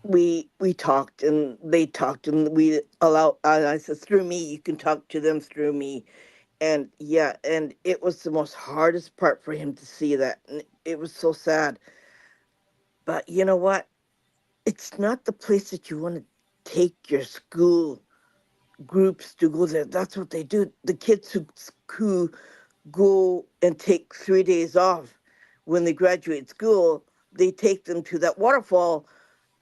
we talked, and they talked, and we allow. I said, "Through me, you can talk to them through me." And yeah, and it was the most hardest part for him to see that, and it was so sad. But you know what, it's not the place that you want to take your school groups to go there. That's what they do. The kids who go and take 3 days off when they graduate school, they take them to that waterfall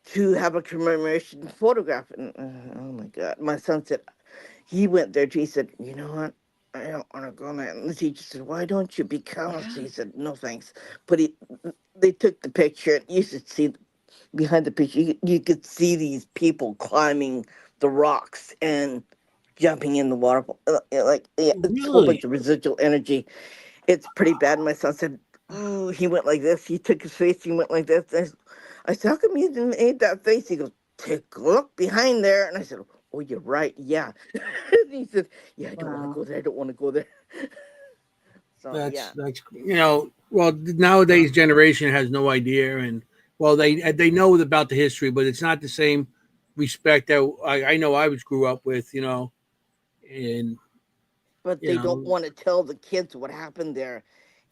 to have a commemoration photograph. And oh my god, my son said, he went there too. He said, "You know what? I don't want to go there." And the teacher said, "Why don't you become?" So he said, "No thanks." But they took the picture. You should see behind the picture. You could see these people climbing the rocks and jumping in the waterfall. Like, yeah, it's a whole Really? bunch of residual energy. It's pretty bad. My son said, "Ooh," he went like this. He took his face. He went like this. I said, "How come you didn't make that face?" He goes, "Take a look behind there." And I said, "Oh, you're right. Yeah." And he said, "Yeah, I don't want to Wow. go there. I don't want to go there." So yeah, That's well, nowadays generation has no idea, and well, they know about the history, but it's not the same respect that I know I was grew up with, and but you they don't know, want to tell the kids what happened there.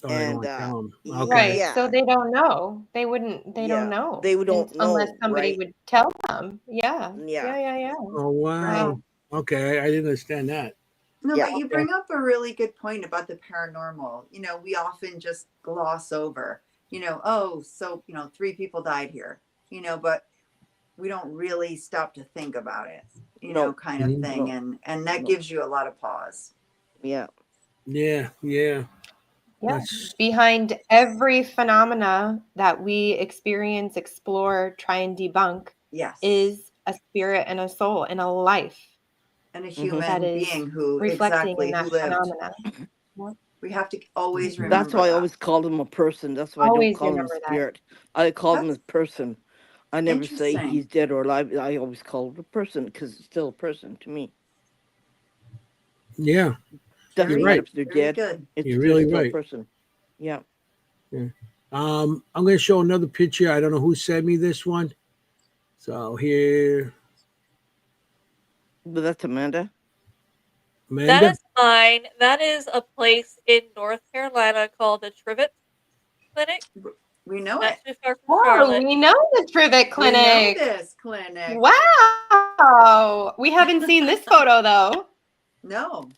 oh, they don't And want to tell them. Okay. Right. So yeah, they don't know. They wouldn't, they don't yeah, know they don't unless know, somebody right? would tell them. Yeah. Yeah, Yeah. Yeah. Yeah. Oh Right. wow. Okay, I didn't understand that. No, yeah, but you Okay. bring up a really good point about the paranormal. We often just gloss over, oh, so, three people died here, but we don't really stop to think about it, no, kind of Mhm. thing. no, And that no, gives you a lot of pause. yeah, Yeah, yeah. Yeah. That's Behind every phenomena that we experience, explore, try and debunk Yes. is a spirit and a soul and a life And a hmm that human is being who reflecting in exactly that who lived. phenomena. Yeah. We have to always That's remember why I that. always called him a person. That's why I don't Always call him a remember that. spirit. I call him a That's person. I never say interesting. he's dead or alive. I always call him a person because it's still a person to me. yeah. You're Doesn't Very, matter right. if they're very dead. good. It's You're they're really still a right. person. Yeah, Yeah. I'm going to show another picture. I don't know who sent me this one. So here, but that's Amanda. That Amanda. is mine. That is a place in North Carolina called the Trivet Clinic, We know not it. too far from Oh, Charlotte. we know the Trivet We know Clinic. this clinic. Wow. We haven't seen this photo though. No.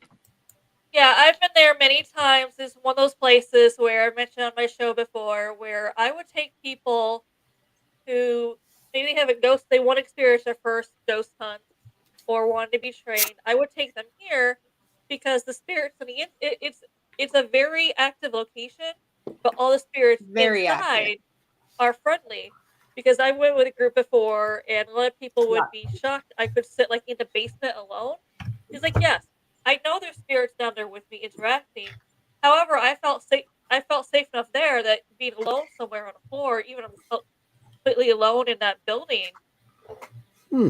Yeah, I've been there many times. It's one of those places where I mentioned on my show before where I would take people who maybe have a ghost, they want to experience their first ghost hunt or want to be trained, I would take them here because the spirits in it's a very active location, but all the spirits Very active. inside are friendly. Because I went with a group before, and a lot of people would be shocked I could sit like in the basement alone. He's like, yes, I know there's spirits down there with me interacting. However, I felt safe. I felt safe enough there that being alone somewhere on the floor, even if I'm completely alone in that building,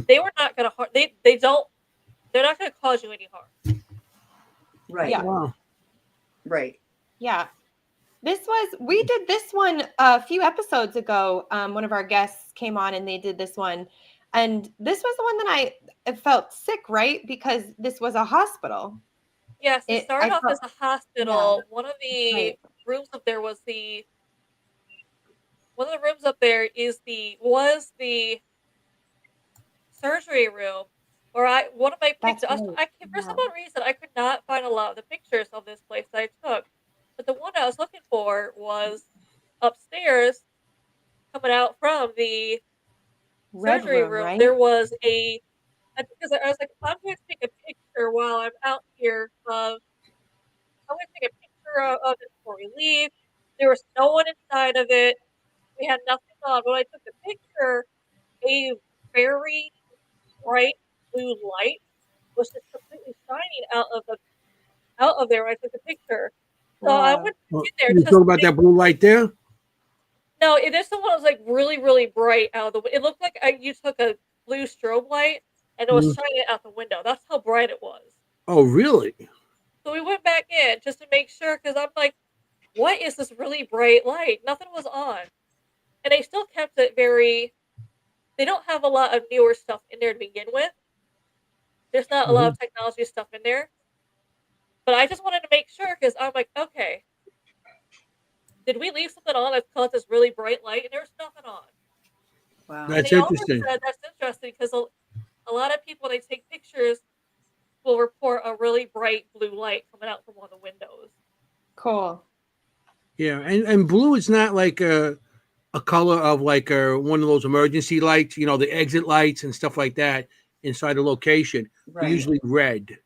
they were not going to harm. They don't. They're not going to cause you any harm. Right. Yeah. Wow. Right. Yeah. We did this one a few episodes ago. One of our guests came on and they did this one. And this was the one that I felt sick, right? Because this was a hospital. Yes, it started off as a hospital. Yeah. One of the Right. rooms up there was one of the rooms up there was the surgery room. One of my That's pictures, right. for some Yeah. odd reason, I could not find a lot of the pictures of this place that I took. But the one I was looking for was upstairs, coming out from the Red surgery room, room. right? There was because I was like, I'm going to take a picture while I'm out here I'm going to take a picture of it before we leave. There was no one inside of it. We had nothing on. When I took the picture, a very bright blue light was just completely shining out of there when I took the picture. So I Wow. went Well, in there you just talk to about make that blue light there? no, this one was like really, really bright out of the. It looked like you took a blue strobe light and it was Mhm. shining out the window. That's how bright it was. Oh, really? So we went back in just to make sure because I'm like, what is this really bright light? Nothing was on, and they still kept it very. They don't have a lot of newer stuff in there to begin with. There's not a lot Mhm. of technology stuff in there. But I just wanted to make sure because I'm like, okay, did we leave something on that caused this really bright light? And there's nothing on. Wow. And That's the owner interesting. said that's interesting because a lot of people, when they take pictures, will report a really bright blue light coming out from one of the windows. Cool. Yeah, and blue is not like a color of like one of those emergency lights, the exit lights and stuff like that inside a location. They're Right. usually red,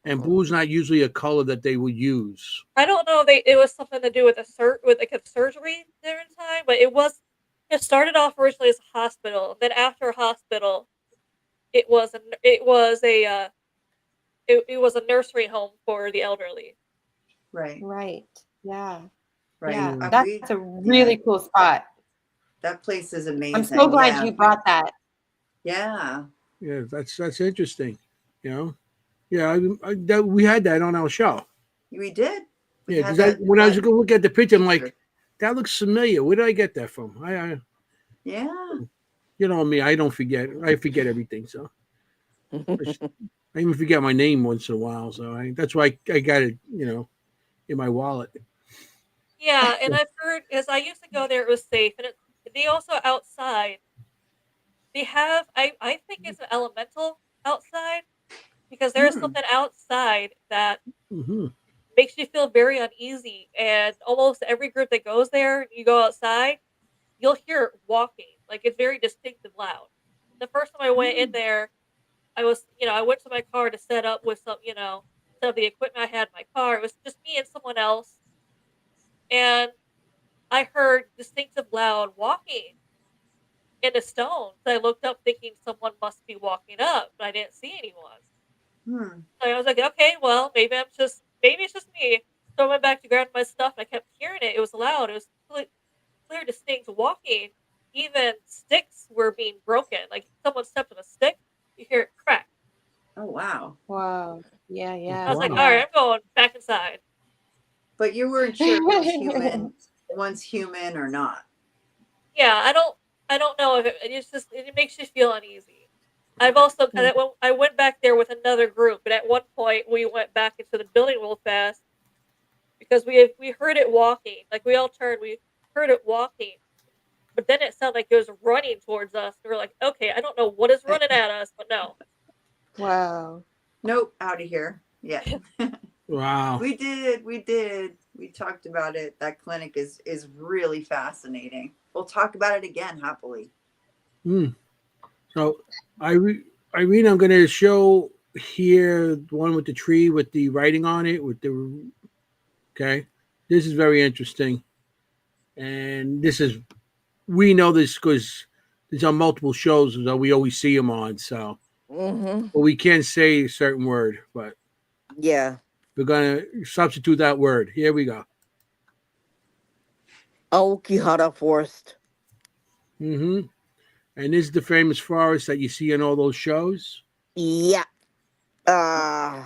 and blue is not usually a color that they would use. I don't know if it was something to do with with like a surgery there in time, but it started off originally as a hospital. Then after a hospital, it was a nursery home for the elderly. Right. Right. Yeah. Right. Yeah. Mm. That's a really cool spot. That place is amazing. I'm so glad you brought that. Yeah. Yeah, that's interesting. You know, yeah, we had that on our show. We did. We Yeah, had because that. when I was that going to look at the picture, I'm like, picture. that looks familiar. Where did I get that from? Yeah. You know me, I don't forget. I forget everything, so I even forget my name once in a while. So that's why I got it, in my wallet. Yeah, and I've heard as I used to go there, it was safe, and they also outside. They have I think it's an elemental outside because there's Hmm. something outside that Mm-hmm. makes you feel very uneasy. And almost every group that goes there, you go outside, you'll hear it walking. Like it's very distinct and loud. The first time I went in there, I went to my car to set up with some of the equipment I had in my car. It was just me and someone else. And I heard distinctive loud walking in the stones. I looked up thinking someone must be walking up, but I didn't see anyone. Hmm. So I was like, okay, well, maybe it's just me. So I went back to grab my stuff and I kept hearing it. It was loud. It was clear, distinct walking. Even sticks were being broken. Like someone stepped on a stick, you hear it crack. Oh wow. Wow. Yeah, I yeah. was like, Wow. all right, Yeah. I'm going back inside. But you weren't sure if it was once human or not. Yeah, I don't know if it makes you feel uneasy. I've also I went back there with another group, but at one point we went back into the building real fast because we heard it walking. Like we all turned, we heard it walking, but then it sounded like it was running towards us. We were like, okay, I don't know what is running at us, but no. Wow. Nope. Out of here. Yeah. Wow. We did. We did. We talked about it. That clinic is really fascinating. We'll talk about it again happily. Mm. So, Irene, I'm going to show here the one with the tree with the writing on it. Okay, this is very interesting, and this is we know this because there's on multiple shows that we always see them on. So, Mm-hmm. but we can't say a certain word, but Yeah. we're going to substitute that word. Here we go. Aokihara Forest. Mm-hmm. And this is the famous forest that you see in all those shows Yeah. Uh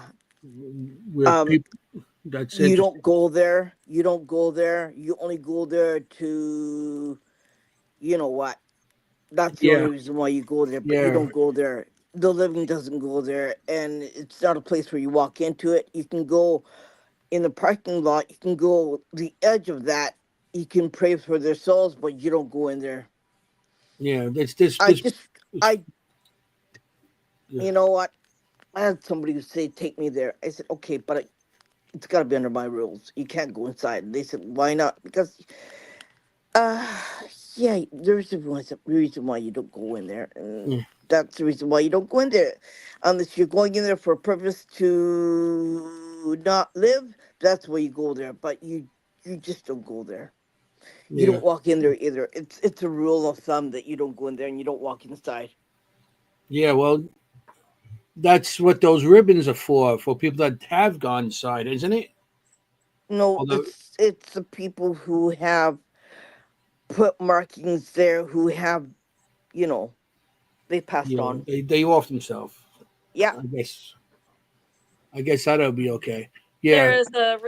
where um people. That's you interesting. don't go there. You don't go there. You only go there to, you know what? That's the Yeah, only reason why you go there, but you yeah, don't go there. The living doesn't go there, and it's not a place where you walk into it. You can go in the parking lot, you can go the edge of that. You can pray for their souls, but you don't go in there. yeah. That's this. I This. just, this I, yeah, you know what? I had somebody who say, "Take me there." I said, "Okay, but it's got to be under my rules. You can't go inside." They said, "Why not?" Because, uh, yeah, there's a reason why you don't go in there, and yeah, that's the reason why you don't go in there, unless you're going in there for a purpose to not live. That's why you go there, but you just don't go there. You yeah. don't walk in there either. It's a rule of thumb that you don't go in there and you don't walk inside. Yeah, well, that's what those ribbons are for people that have gone inside, isn't it? No, Although, it's the people who have put markings there who have, you know, they passed yeah, on. they off themselves. Yeah, I guess. I guess that'll be okay. There Yeah, is a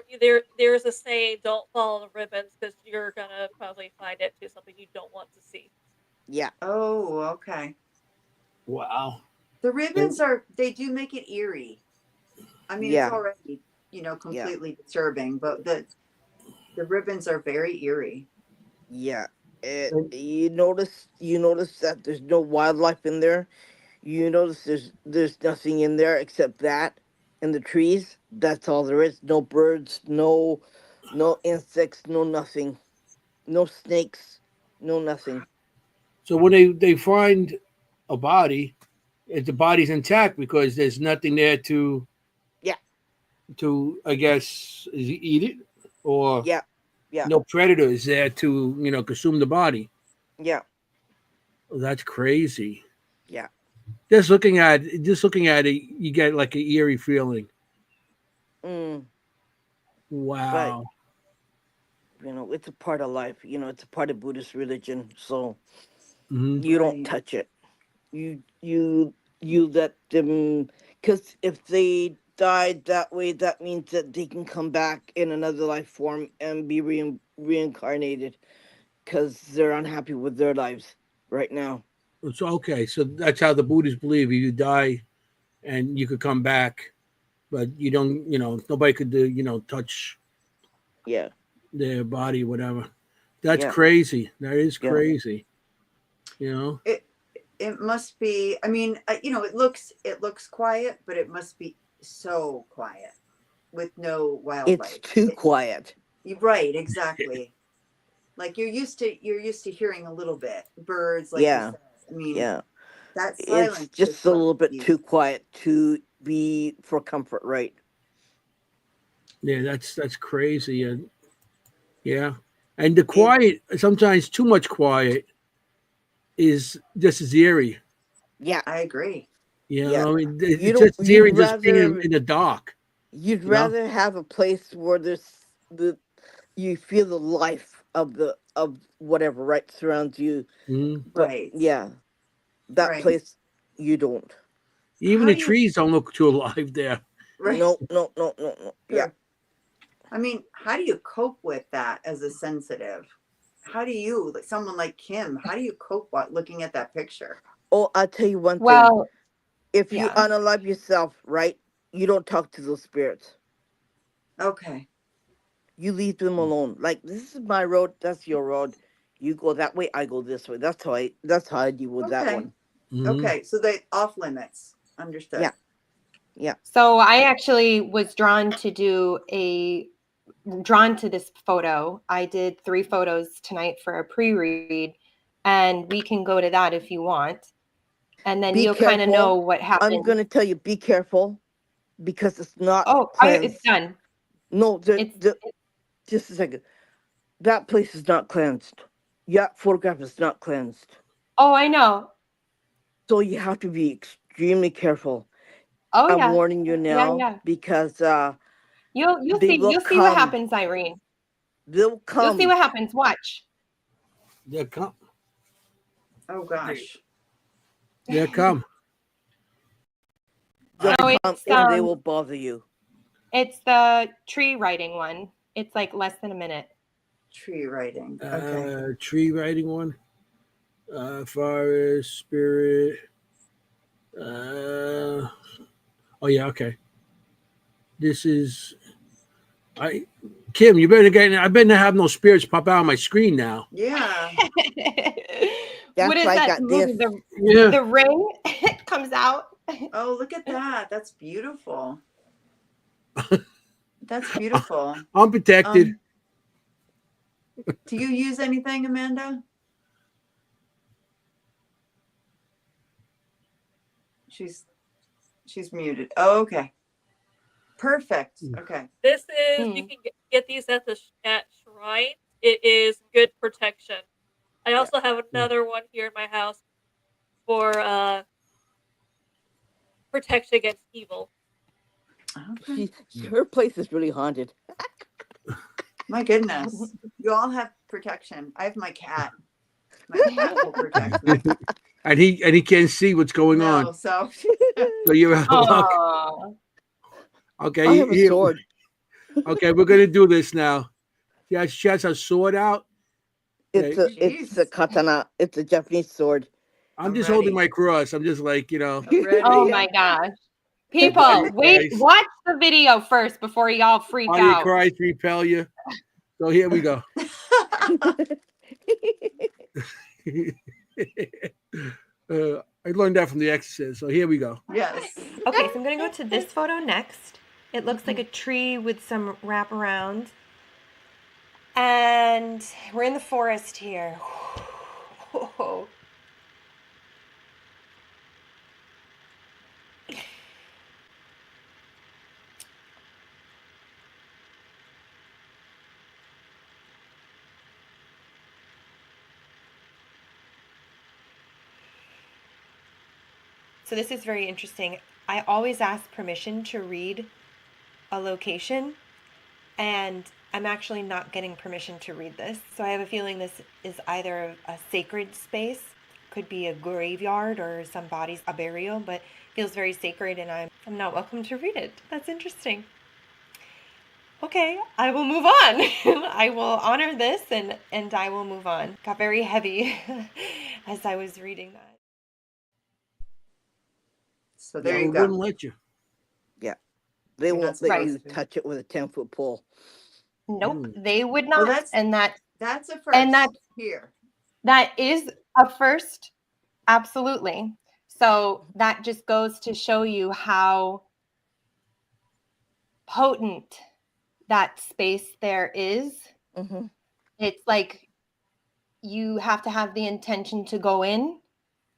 there's a saying, "Don't follow the ribbons," because you're gonna probably find it to something you don't want to see. yeah, Oh, okay. wow. The And ribbons are, they do make it eerie. I mean, it's yeah, already, yeah, completely disturbing, but the ribbons are very eerie. yeah. It, and you notice that there's no wildlife in there. You notice there's nothing in there except that and the trees. That's all there is. No birds, no insects, no nothing. No snakes, no nothing. so when they find a body, the body's intact because there's nothing there Yeah, I guess eat it, or yeah, yeah, no predator is there to consume the body. yeah, Oh, that's crazy. yeah. Just looking at it, you get like an eerie feeling. Mm, but Wow. it's a part of life. It's a part of Buddhist religion. So Hmm. you don't Right. touch it. You let them, because if they died that way, that means that they can come back in another life form and be reincarnated because they're unhappy with their lives right now. It's okay. So that's how the Buddhists believe. You die and you could come back, but you don't. Nobody could touch Yeah, their body, whatever. That's yeah, crazy. That is yeah. crazy. You know. It it must be. I mean, it looks quiet, but it must be so quiet with no It's wildlife. too quiet. You're right, exactly. Like you're used to hearing a little bit birds, like you Yeah, said. I mean, yeah. that It's silence just just a must little bit be. too quiet to be for comfort, right? Yeah, that's crazy. And yeah, and the It, quiet sometimes too much quiet is just as eerie. yeah, I agree. yeah. You It's don't. just as eerie just being in the dark. You'd You know. rather have a place where the you feel the life of whatever right surrounds you. Mhm. But Right. yeah, that Right. place you don't. Even How the do you? trees don't look too alive there. Right. No, no, no, no, no. Yeah. True. I mean, how do you cope with that as a sensitive? How do you, like someone like Kim? How do you cope while looking at that picture? Oh, I'll tell you one thing. Well, If you yeah. unalive yourself, right, you don't talk to those spirits. Okay. You leave them alone. Like, this is my road, that's your road. You go that way, I go this way. That's how I deal with that Okay. one. Hmm. Okay. So they off limits. Understood. Yeah, yeah. So I actually was drawn to this photo. I did 3 photos tonight for a pre-read, and we can go to that if you want. And then Be you'll kind of careful. know what happened. I'm going to tell you, be careful because it's not Oh, cleansed. it's done. No, just a second. That place is not cleansed. That photograph is not cleansed. Oh, I know. So you have to be extremely careful. Oh, I'm yeah. warning you now Yeah. because You'll they see. will You'll see come. what happens, Irene. They'll come. You'll see what happens. Watch. They'll come. Oh gosh. They'll come. They'll Oh, come it's and they will bother you. It's the tree writing one. It's like less than a minute. Tree writing. Okay. Tree writing one. Forest, spirit. Oh yeah, okay. This is Kimm, you better get. I better have no spirits pop out on my screen now. Yeah. That's What is why I that got movie? this. The Ring comes out. Oh, look at that. That's beautiful. That's beautiful. I'm protected. Do you use anything, Amanda? She's muted. Oh, okay. Perfect. Okay. This is you can get these at shrine. It is good protection. I also have another one here in my house for protection against evil. Okay. Her place is really haunted. My goodness. You all have protection. I have my cat. My cat will protect me. And he can't see what's going on. So you're out of luck. Okay. I have a sword. Okay, we're gonna do this now. She has her sword out. It's a katana. It's a Japanese sword. I'm just holding my cross. I'm just like, Oh my gosh. People, watch the video first before y'all freak out. Christ repel you. So here we go. I learned that from The Exorcist. So here we go. Yes. Okay, so I'm gonna go to this photo next. It looks like a tree with some wraparound. And we're in the forest here. So this is very interesting. I always ask permission to read a location, and I'm actually not getting permission to read this. So I have a feeling this is either a sacred space, could be a graveyard or somebody's a burial, but feels very sacred, and I'm not welcome to read it. That's interesting. Okay, I will move on. I will honor this and I will move on. Got very heavy as I was reading that. So there you go. Wouldn't let you. Yeah. They won't let you touch it with a 10-foot pole. Nope, they would not. Well, that's a first. And that's here. That is a first. Absolutely. So that just goes to show you how potent that space there is. Mm-hmm. It's like you have to have the intention to go in,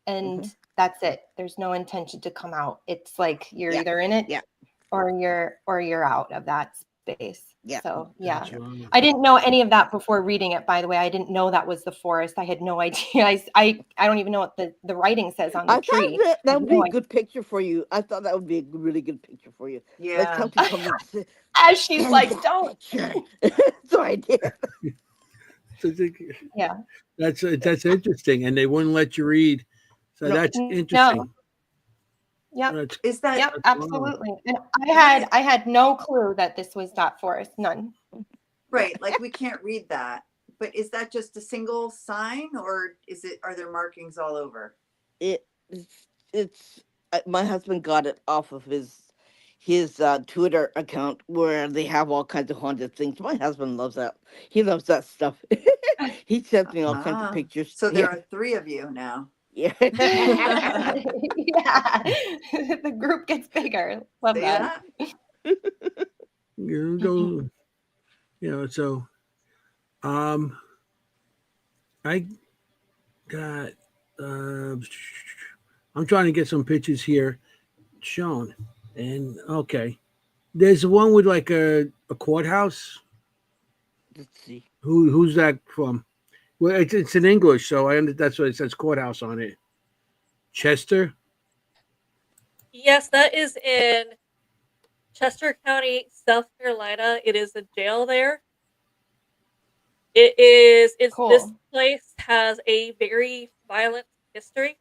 and that's it. There's no intention to come out. It's like you're either in it or you're out of that space. Yeah. So I didn't know any of that before reading it, by the way. I didn't know that was the forest. I had no idea. I don't even know what the writing says on the tree. That would be a good picture for you. I thought that would be a really good picture for you. Yeah. As she's like, don't. So I did. Yeah. That's interesting. And they wouldn't let you read. So that's interesting. Yep. Is that? Yep, absolutely. And I had no clue that this was that forest. None. Right. Like we can't read that. But is that just a single sign, or are there markings all over? It's my husband got it off of his Twitter account where they have all kinds of haunted things. My husband loves that. He loves that stuff. He sends me all kinds of pictures. So there are 3 of you now. Yeah. Yeah. The group gets bigger. Love that. So I got. Uh, I'm trying to get some pictures here shown, and okay, there's one with like a courthouse. Let's see. Who's that from? Well, it's in English, so that's what it says courthouse on it. Chester. Yes, that is in Chester County, South Carolina. It is a jail there. This Cool. place has a very violent history.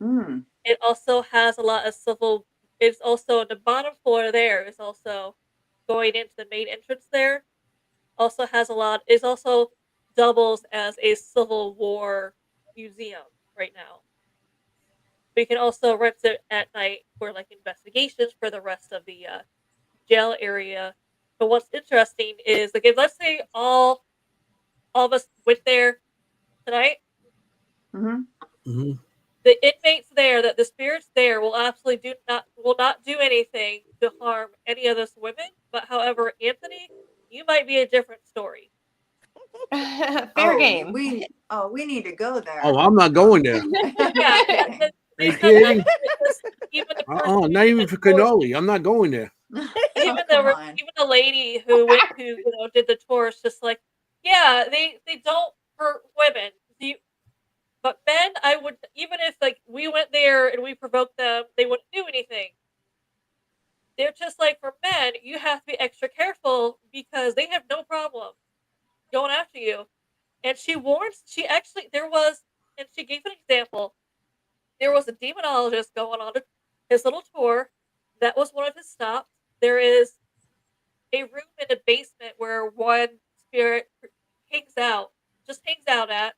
Mm. It also has a lot of civil. It's also the bottom floor there is also going into the main entrance there. Also has a lot. Is also doubles as a Civil War museum right now. We can also rent it at night for like investigations for the rest of the jail area. But what's interesting is like if let's say all of us went there tonight, Mm-hmm. Mm-hmm. the inmates there, that the spirits there will absolutely will not do anything to harm any of us women. But however, Anthony, you might be a different story. Fair game. We need to go there. Oh, I'm not going there. Yeah, Are you because kidding? even the person Not even for cannoli. I'm not going there. Oh, come on. even the lady who went who did the tour is just like, yeah, they don't hurt women. But men, I would, even if like we went there and we provoked them, they wouldn't do anything. They're just like, for men, you have to be extra careful because they have no problem going after you. And she actually, and she gave an example. There was a demonologist going on his little tour. That was one of his stops. There is a room in the basement where one spirit hangs out at.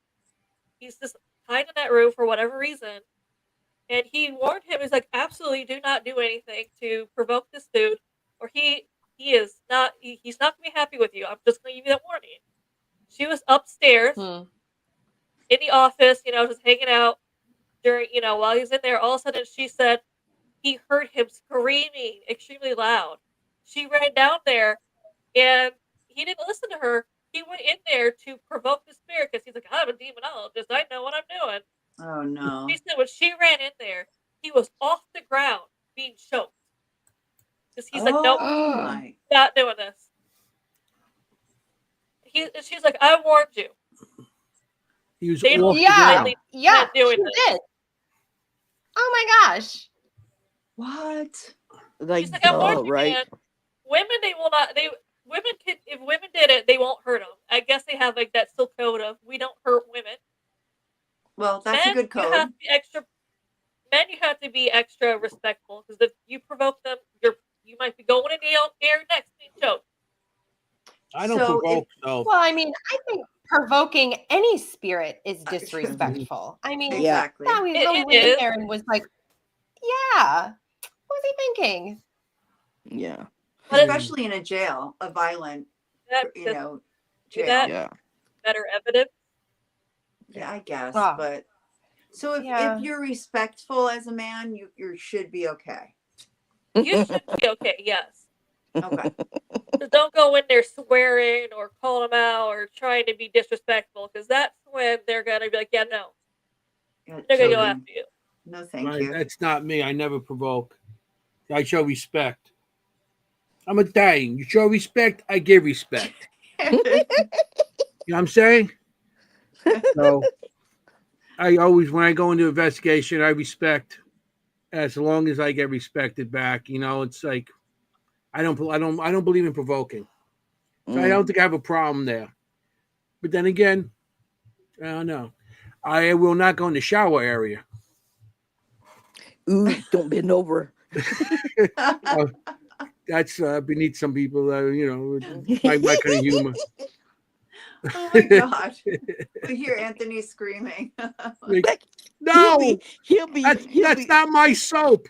He's just hiding in that room for whatever reason. And he warned him, he's like, absolutely do not do anything to provoke this dude, or he's not gonna be happy with you. I'm just gonna give you that warning. She was upstairs in the office, just hanging out during, while he's in there. All of a sudden she said he heard him screaming extremely loud. She ran down there and he didn't listen to her. He went in there to provoke the spirit because he's like, I'm a demonologist. I know what I'm doing. Oh no. She said when she ran in there, he was off the ground being choked. Because he's like, nope, My. not doing this. She's like, I warned you. He was They off don't the Yeah, ground. yeah, doing she this. did. Oh my gosh. What? Like, She's like, I warned you, right? man. Women, they will not. Women can, if women did it, they won't hurt them. I guess they have like that still code of we don't hurt women. Well, that's a good You code. have to be extra. Men, you have to be extra respectful because if you provoke them, you might be going in the air next being choked. I don't provoke. So Well, I mean, I think provoking any spirit is disrespectful. I mean, Exactly. now he really It went in is. there and was like, yeah, what was he thinking? Yeah. But Especially in a jail, a violent, that, jail. that Yeah. better evidence. Yeah, I guess. Ah. But so Yeah. if you're respectful as a man, you should be okay. You should be okay. Yes. Okay. So don't go in there swearing or calling them out or trying to be disrespectful because that's when they're gonna be like, yeah, no, Yeah, they're gonna go children. after you. No, thank right, you. that's not me. I never provoke. I show respect. I'm Italian. You show respect, I give respect. You know what I'm saying? So I always, when I go into investigation, I respect as long as I get respected back. It's like I don't believe in provoking. So I don't think I have a problem there. But then again, I don't know. I will not go in the shower area. Ooh, don't bend over. That's beneath some people. My kind of humor. Oh my gosh. We hear Anthony screaming. Like, He'll no, be that's not my soap.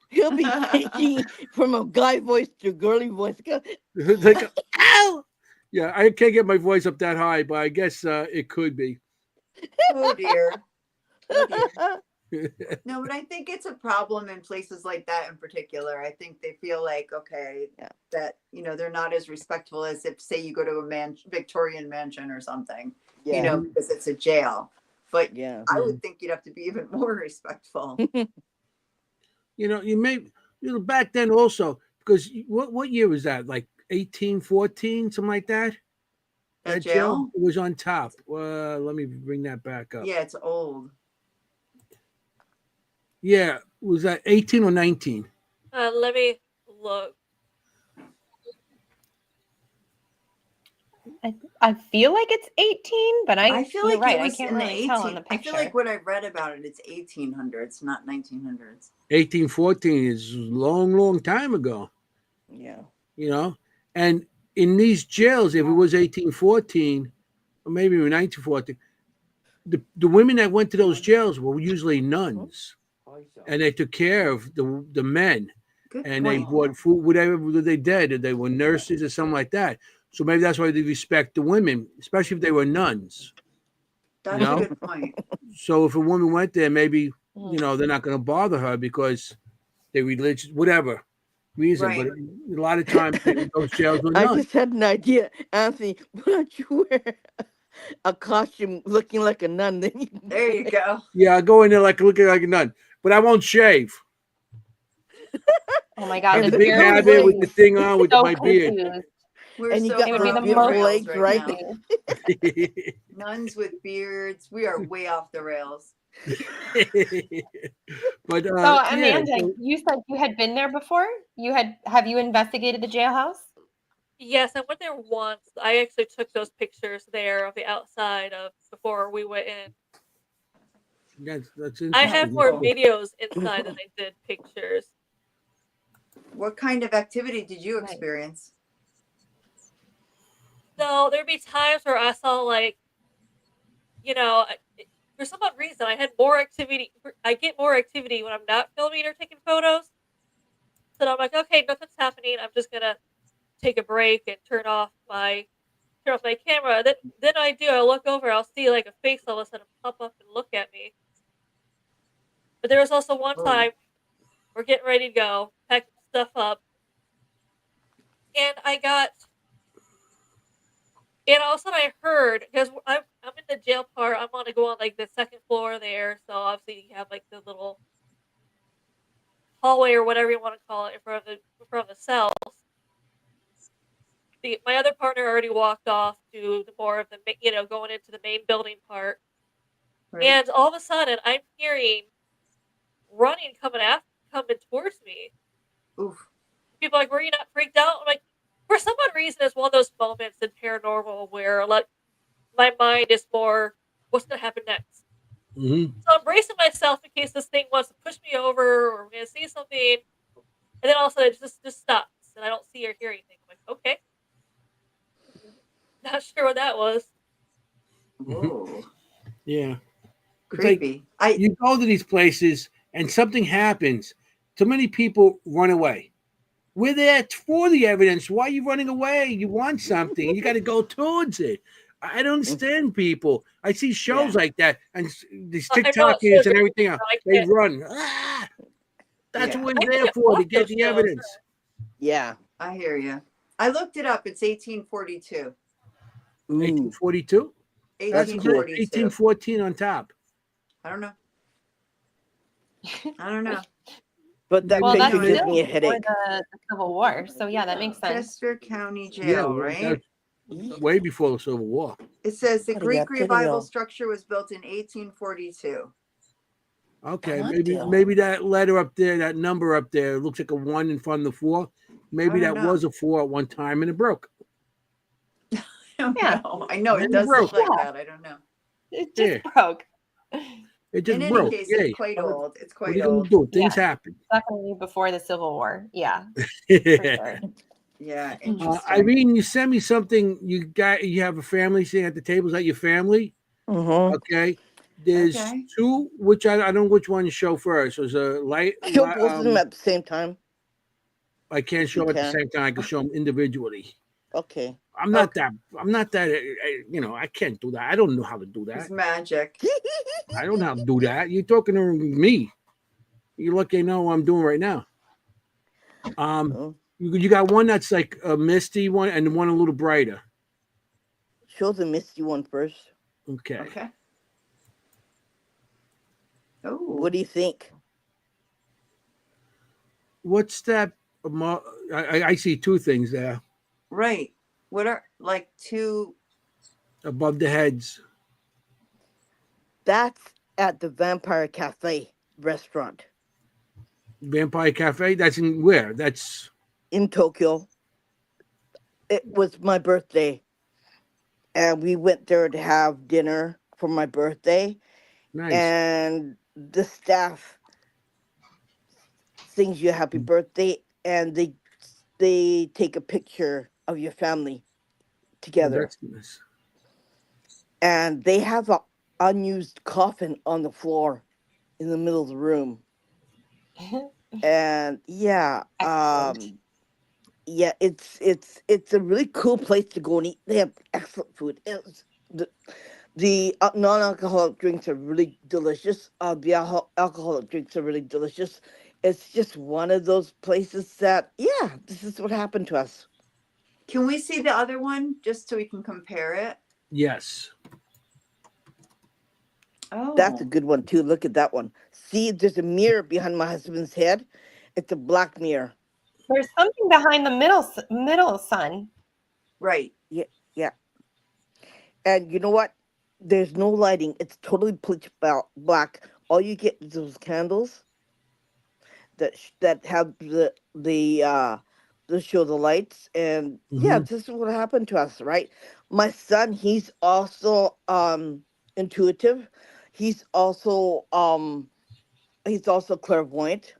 he'll be changing from a guy voice to a girly voice. Like, ow! Yeah, I can't get my voice up that high, but I guess it could be. Oh dear. Oh dear. No, but I think it's a problem in places like that in particular. I think they feel like, okay, that, they're not as respectful as if, say, you go to a Victorian mansion or something, Yeah. because it's a jail. But Yeah. I would think you'd have to be even more respectful. Back then also, because what year was that? Like 1814, something like that? That jail? Was on top. Let me bring that back up. Yeah, it's old. Yeah, was that 18 or 19? Let me look. I feel like it's 18, but I feel you're like right. it was I can't in the really 18. tell on the I picture. feel like when I read about it, it's 1800s, not 1900s. 1814 is a long, long time ago. Yeah. And in these jails, if it was 1814 or maybe 1914, the women that went to those jails were usually nuns, and they took care of the men. Good And point. they bought food, whatever they did. They were nurses or something like that. So maybe that's why they respect the women, especially if they were nuns. That's a good point. So if a woman went there, maybe they're not going to bother her because they're religious, whatever reason. Right. But a lot of times those jails were I nuns. just had an idea, Anthony. Why don't you wear a costume looking like a nun? Then you can There you go. Yeah, I go in there looking like a nun, but I won't shave. Oh my God, And The the big beard would habit with be the thing on with so my beard. confused. We're And you so got It would be far the off most rails legs, right right? now. Nuns with beards. We are way off the rails. But So yeah, Amanda, you said you had been there before. Have you investigated the jailhouse? Yes, I went there once. I actually took those pictures there of the outside of before we went in. that's I interesting. have more videos inside than I did pictures. What kind of activity did you Nice. experience? So there'd be times where I saw for some odd reason I had more activity. I get more activity when I'm not filming or taking photos. So I'm like, okay, nothing's happening. I'm just gonna take a break and turn off my camera. Then I look over, I'll see like a face all of a sudden pop up and look at me. But there was also one time we're getting ready to go, packing stuff up, and all of a sudden I heard, because I'm in the jail part, I'm gonna go on like the second floor there, so obviously you have like the little hallway or whatever you want to call it in front of the cells. My other partner already walked off to the more of the going into the main building part, and all of a sudden I'm hearing running coming towards me. Oof. People are like, were you not freaked out? I'm like, for some odd reason, it's one of those moments in paranormal where my mind is more, what's going to happen next? Mm-hmm. So I'm bracing myself in case this thing wants to push me over or we're going to see something. And then all of a sudden it just stops and I don't see or hear anything. I'm like, okay. Not sure what that was. Whoa. Yeah. Creepy. You go to these places and something happens. Too many people run away. We're there for the evidence. Why are you running away? You want something. You got to go towards it. I don't understand people. I see shows like that and these TikTokers and everything else. They run. That's what we're there for, to get the evidence. Yeah. I hear you. I looked it up. It's 1842. 1842? That's 1814 on top. I don't know. But that picture gives me a headache. The Civil War. So yeah, that makes sense. Chester County Jail, right? Way before the Civil War. It says the Greek revival structure was built in 1842. Okay, maybe that letter up there, that number up there, looks like a 1 in front of the 4. Maybe that was a 4 at one time and it broke. I don't know. I know it does look like that. I don't know. It just broke. It just in broke. any case, it's quite old. It's quite old. What are you old. gonna do? Things happen. Definitely before the Civil War. Yeah. For sure. Yeah. Interesting. Irene, you sent me something. You have a family sitting at the table. Is that your family? Mm-hmm. Okay. There's 2, which I don't know which one to show first. There's a light. Show both of them at the same time. I can't show them at the same time. I can show them individually. Okay. I'm not that. I can't do that. I don't know how to do that. It's magic. I don't know how to do that. You're talking to me. You're lucky I know what I'm doing right now. You got one that's like a misty one and one a little brighter. Show the misty one first. Okay. What do you think? What's that? I see two things there Right. What are like two? above the heads. That's at the Vampire Cafe restaurant Vampire Cafe. That's in where? That's in Tokyo. It was my birthday, and we went there to have dinner for my birthday. nice. And the staff sings you a happy birthday, and they take a picture of your family Oh, together, that's nice. and they have a unused coffin on the floor in the middle of the room. And Excellent. yeah, it's a really cool place to go and eat. They have excellent food. The non-alcoholic drinks are really delicious. The alcoholic drinks are really delicious. It's just one of those places that, yeah, this is what happened to us. Can we see the other one just so we can compare it? Yes. Oh, That's a good one too. Look at that one. See, there's a mirror behind my husband's head. It's a black mirror. There's something behind the middle sun. right. Yeah, yeah. And you know what? There's no lighting. It's totally pitch black. All you get is those candles that have the show the lights. And yeah, Hmm. this is what happened to us, right? My son, he's also intuitive. He's also clairvoyant.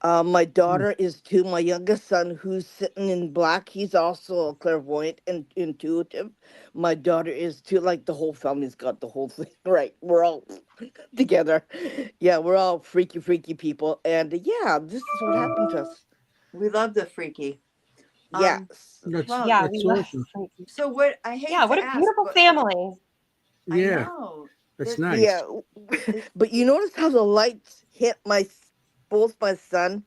My daughter is too. My youngest son, who's sitting in black, he's also clairvoyant and intuitive. My daughter is too. Like the whole family's got the whole thing right. We're all together. Yeah, we're all freaky people, and yeah, this is what happened to us. We love the freaky. Yeah, That's Well, Yeah, we that's love. awesome. so what? I hate Yeah, what to a ask, beautiful but family. I Yeah, know. that's That- nice. yeah. But you notice how the lights hit both my son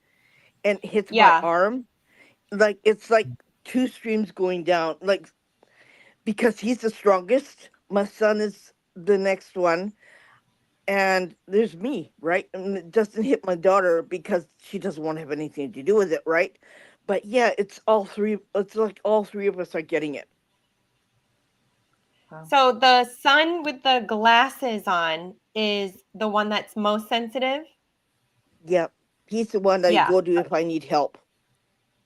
and hits my Yeah. arm? Like it's like two streams going down. Like because he's the strongest. My son is the next one, and there's me, right? And it doesn't hit my daughter because she doesn't want to have anything to do with it, right? But yeah, it's all three. It's like all three of us are getting it. So the sun with the glasses on is the one that's most sensitive. Yeah, he's the one I Yeah. go to if I need help.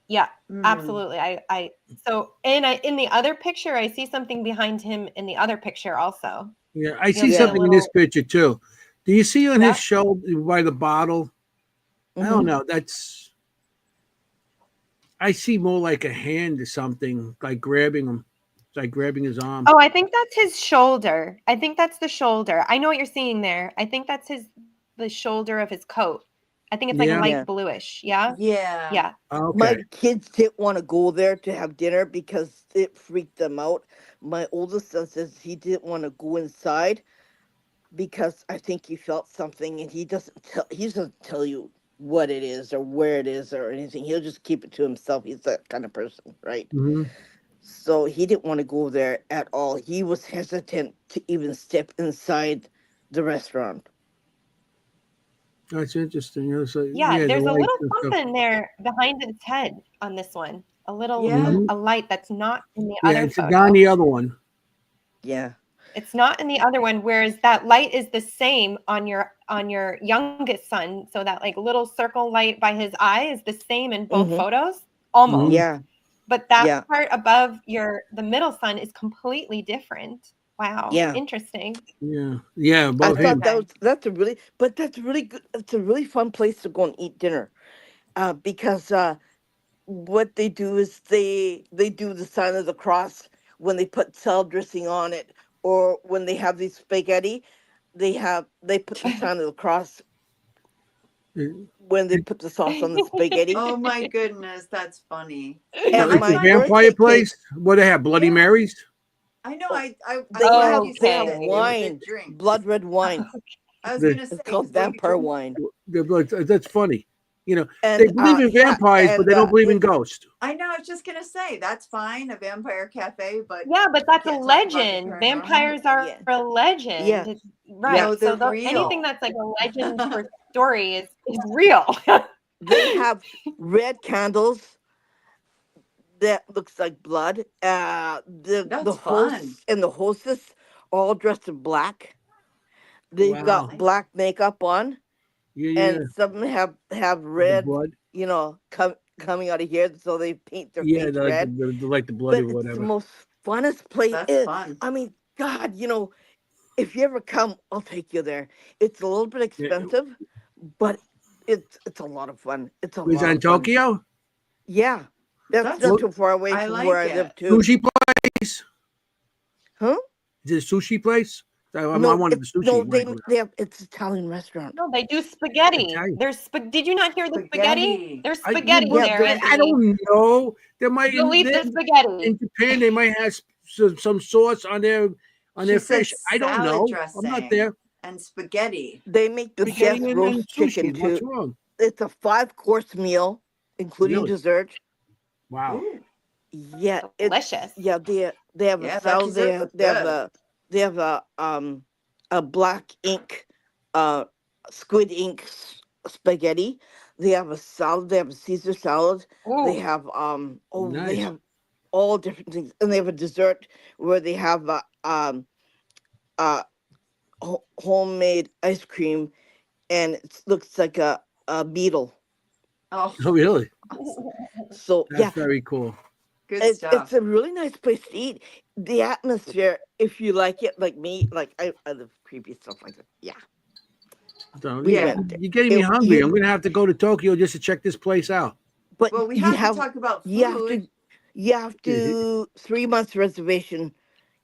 Yeah. Mhm. Absolutely. So in the other picture, I see something behind him in the other picture also. Yeah, I You'll see see a something in this little. picture too. Do you see on Yeah. his shoulder by the bottle? I don't Mhm. know. That's I see more like a hand or something, like grabbing him. It's like grabbing his arm. Oh, I think that's his shoulder. I think that's the shoulder. I know what you're seeing there. I think that's the shoulder of his coat. I think it's like Yeah. light Yeah. bluish. Yeah. Yeah. Yeah. Okay. My kids didn't want to go there to have dinner because it freaked them out. My oldest son says he didn't want to go inside because I think he felt something, and he doesn't tell you what it is or where it is or anything. He'll just keep it to himself. He's that kind of person, right? Hmm. So he didn't want to go there at all. He was hesitant to even step inside the restaurant. That's interesting. You know, so Yeah. yeah, the There's a lights little and stuff. something there behind its head on this one. A little Yeah. Hmm. a light that's not in the Yeah, other it's down photo. the other one. Yeah. It's not in the other one, whereas that light is the same on your youngest son. So that like little circle light by his eye is the same in both Mm-hmm. photos, Hmm. almost. Yeah. But that Yeah. part above the middle son is completely different. Wow, Yeah. interesting. Yeah, yeah, I above thought him. Okay. that's really good. It's a really fun place to go and eat dinner. Because what they do is they do the sign of the cross when they put salad dressing on it, or when they have these spaghetti, they put the sign of the cross It- when they put the sauce on the spaghetti. Oh my goodness, that's funny. So And I it's a my find vampire birthday cake, place. What they have? Bloody yeah. Marys. I know. oh, I'm glad you they said have that Okay. they were the wine, drinks. blood red wine. I was The, gonna It's say, called what are you vampire drinking? wine. that's funny. You know, And they believe in vampires, but they don't believe in ghosts. I know. I was just gonna say that's fine, a vampire cafe, but Yeah, but that's a can't talk about the legend. paranormal. Vampires are Yeah. a legend. Yeah. Right. No, So they're anything real. that's like a legend or story is real. They have red candles that looks like blood. The That's fun. hosts and the hostess all dressed in black. They've Wow. got black makeup on, Yeah. and some have The red, blood. you know, coming out of here, so they paint their Yeah, face they like red. the like the blood But or it's the whatever. most funnest place. That's fun. I mean, God, you know, if you ever come, I'll take you there. It's a little bit Yeah. expensive, but it's a lot of fun. It's a Was lot that in of fun. Tokyo? Yeah, that's That's not too far away I from like where I it. live too. Sushi place? Huh? Is it a sushi place? I No, wanted the sushi. no, like, they have it's Italian restaurant. No, they do spaghetti. Italian. Did you not hear the spaghetti? There's I, spaghetti but there, Yeah, I Anthony. don't know. There might You'll eat the in spaghetti. Japan they might have some sauce on their She said fish. I don't salad know. dressing I'm not there. and spaghetti. they make the Spaghetti best and roast chicken sushi. What's too. wrong? It's a 5-course meal, including Really? dessert. Wow. Ooh. Yeah, Delicious. yeah, they have Yeah, a that salad. dessert looks good. They have a black ink squid ink spaghetti. They have a salad. They have a Caesar salad. They Ooh. have they Nice. have all different things, and they have a dessert where they have uh homemade ice cream, and it looks like a beetle. Oh, Oh, really? awesome. So That's yeah, very cool. Good it's stuff. a really nice place to eat. The atmosphere, if you like it, like me, like I love creepy stuff like that. Yeah, So, we Yeah. went there. you're getting me hungry. I'm You, gonna have to go to Tokyo just to check this place out. but Well, we you have to have talk about you have food. to you have to 3 months reservation.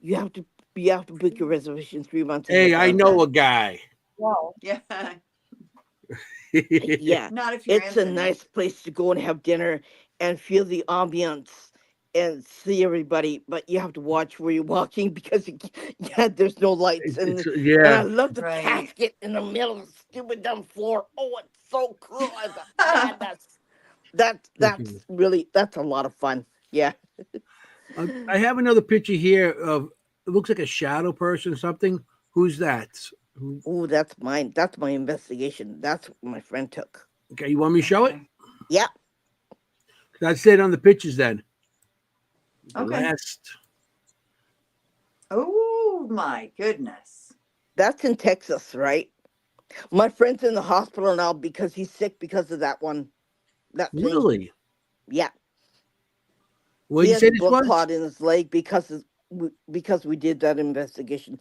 You have to book your reservation 3 months ahead. Hey, I time. know a guy. Wow. Yeah. Yeah, Not if you're it's a Anthony. nice place to go and have dinner and feel the ambiance and see everybody. But you have to watch where you're walking because there's no lights, and I Yeah. love the Right. casket in the middle of the stupid dumb floor. Oh, it's so cool! I thought, man, that's a lot of fun. Yeah. I have another picture here of it looks like a shadow person or something. Who's that? Oh, that's mine. That's my investigation. That's what my friend took. Okay, you want me to show it? Okay. Yeah. That's it on the pictures then. The Okay. last. Oh my goodness. That's in Texas, right? My friend's in the hospital now because he's sick because of that one. That thing. Really? Yeah. What did He you has say a this blood was? clot in his leg because we did that investigation.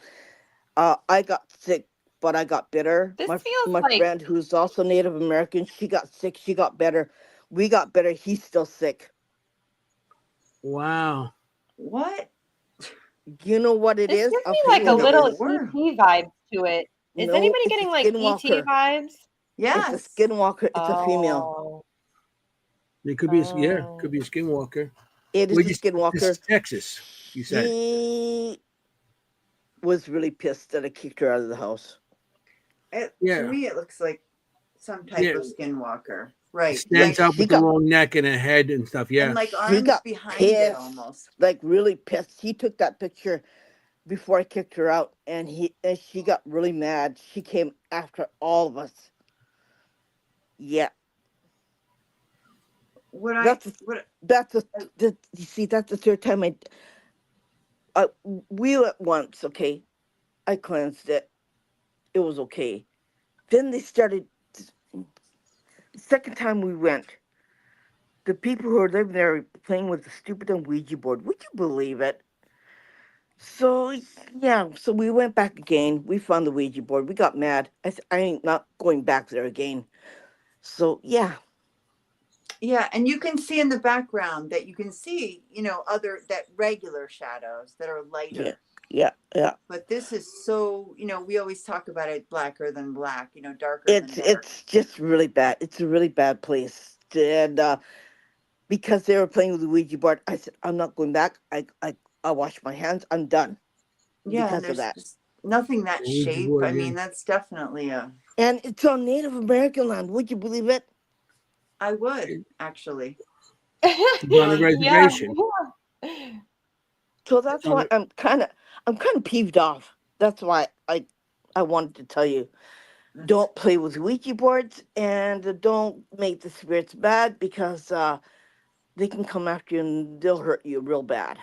I got sick, but I got better. This My feels my like friend who's also Native American, she got sick. She got better. We got better. He's still sick. Wow. What? You know what it this is? gives I'll me tell like you a what it little is. ET vibes to it. Is No, anybody it's a getting like ET skinwalker. vibes? It's Yes. a skinwalker. It's a female. Oh. It could be could be a skinwalker. It is Where'd a you, this skinwalker. is Texas, you said. She was really pissed that I kicked her out of the house. To Yeah. me, it looks like some type Yeah. of skinwalker. Right. Stands Like, up with the long neck and a head and stuff. Yeah. and like She arms got behind it pissed, almost. like really pissed. He took that picture before I kicked her out, and she got really mad. She came after all of us. Yeah, that's you see, that's the third time we went once. Okay, I cleansed it. It was okay. Then they started. The second time we went, the people who were living there were playing with the stupid Ouija board. Would you believe it? So yeah, so we went back again. We found the Ouija board. We got mad. I said, I ain't not going back there again. So yeah. Yeah, and you can see in the background that you can see, that regular shadows that are lighter. Yeah. But this is so, we always talk about it blacker than black, darker than dark. It's just really bad. It's a really bad place. And because they were playing with the Ouija board, I said, I'm not going back. I wash my hands. I'm done. Yeah, Because and of there's that. just nothing that Ouija shape. board, I yeah. mean, that's definitely a. And it's on Native American land. Would you believe it? I would actually. She's on the reservation. Yeah. So that's why I'm kind of peeved off. That's why I wanted to tell you, don't play with Ouija boards and don't make the spirits bad, because they can come after you and they'll hurt you real bad.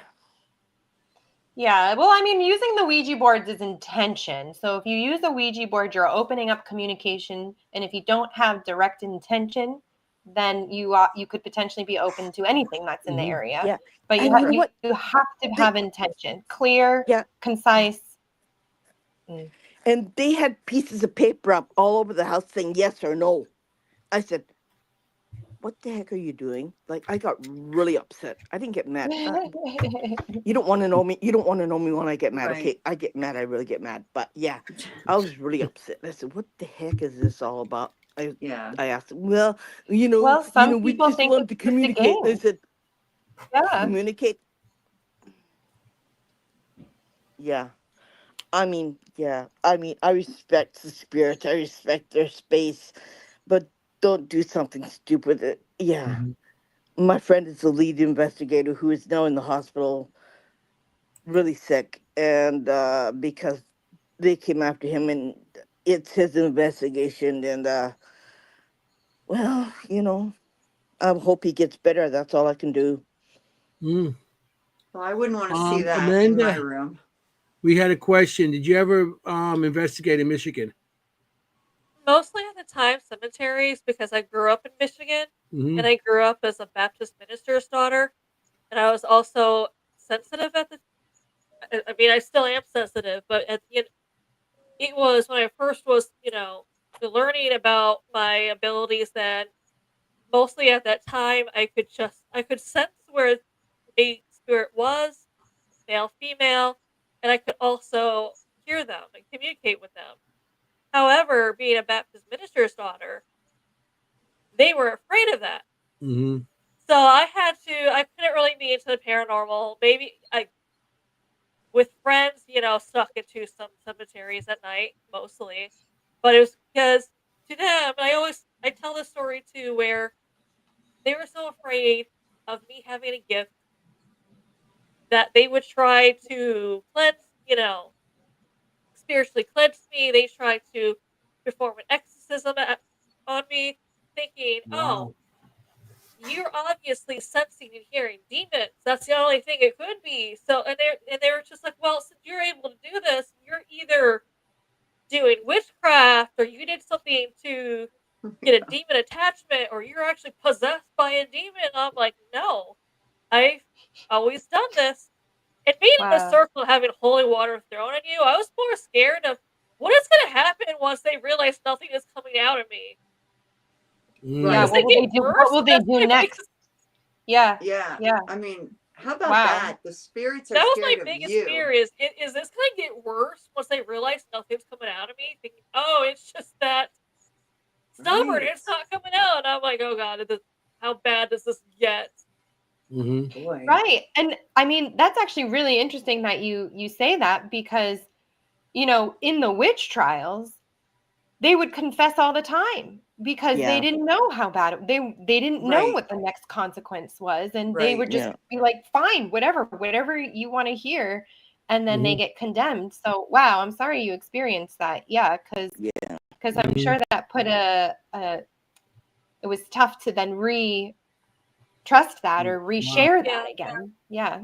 Yeah, well, I mean, using the Ouija boards is intention. So if you use a Ouija board, you're opening up communication, and if you don't have direct intention, then you could potentially be open to anything that's in the area. Yeah, But and you know what? you have to have intention, clear, Yeah, concise. and they had pieces of paper up all over the house saying yes or no. I said, "What the heck are you doing?" Like, I got really upset. I didn't get mad. You don't want to know me. You don't want to know me when I get mad. Right. Okay, I get mad. I really get mad. But yeah, I was really upset. I said, "What the heck is this all about?" Yeah. I asked them, well, Well, some we people just think wanted to it's just a communicate. They game. said, Yeah. communicate. Yeah. I mean, yeah. I mean, I respect the spirits. I respect their space, but don't do something stupid. Yeah. My friend is the lead investigator who is now in the hospital, really sick, and because they came after him, and it's his investigation, and well, I hope he gets better. That's all I can do. Mm. Well, I wouldn't want to see that in my Amanda, room. we had a question. Did you ever investigate in Michigan? Mostly at the time, cemeteries, because I grew up in Michigan, and I grew up as a Baptist minister's daughter, and I was also sensitive at the. I mean, I still am sensitive, but it was when I first was, learning about my abilities. Then mostly at that time, I could sense where a spirit was, male, female, and I could also hear them and communicate with them. However, being a Baptist minister's daughter, they were afraid of that. Mm-hmm. So I couldn't really be into the paranormal. Maybe I, with friends, snuck into some cemeteries at night, mostly. But it was because to them, I tell this story too, where they were so afraid of me having a gift that they would try to spiritually cleanse me. They tried to perform an exorcism on me, thinking, oh, Wow. you're obviously sensing and hearing demons. That's the only thing it could be. So, and they were just like, well, since you're able to do this, you're either doing witchcraft or you did something to get a demon attachment or you're actually possessed by a demon. And I'm like, no, I've always done this. And being in a Wow. circle having holy water thrown at you, I was more scared of what is going to happen once they realize nothing is coming out of me. Yeah, Does Right. it get what worse? will they That's do my next? biggest. Yeah. Yeah. Yeah. I mean, how about Wow. that? The spirits are That was my scared of biggest you. fear. Is this going to get worse once they realize nothing's coming out of me? Thinking, oh, it's just that stubborn. Right. It's not coming out. And I'm like, oh god, how bad does this get? Mm-hmm. Boy. Right. And I mean, that's actually really interesting that you say that, because in the witch trials, they would confess all the time because they Yeah. didn't know how bad they didn't know Right. what the next consequence was, and they Right. would just Yeah. be like, fine, whatever you want to hear, and then they Mhm. get condemned. So wow, I'm sorry you experienced that. Yeah, because Yeah. I'm Mhm. sure that put it was tough to then trust that or Wow. reshare Yeah. that again. Yeah.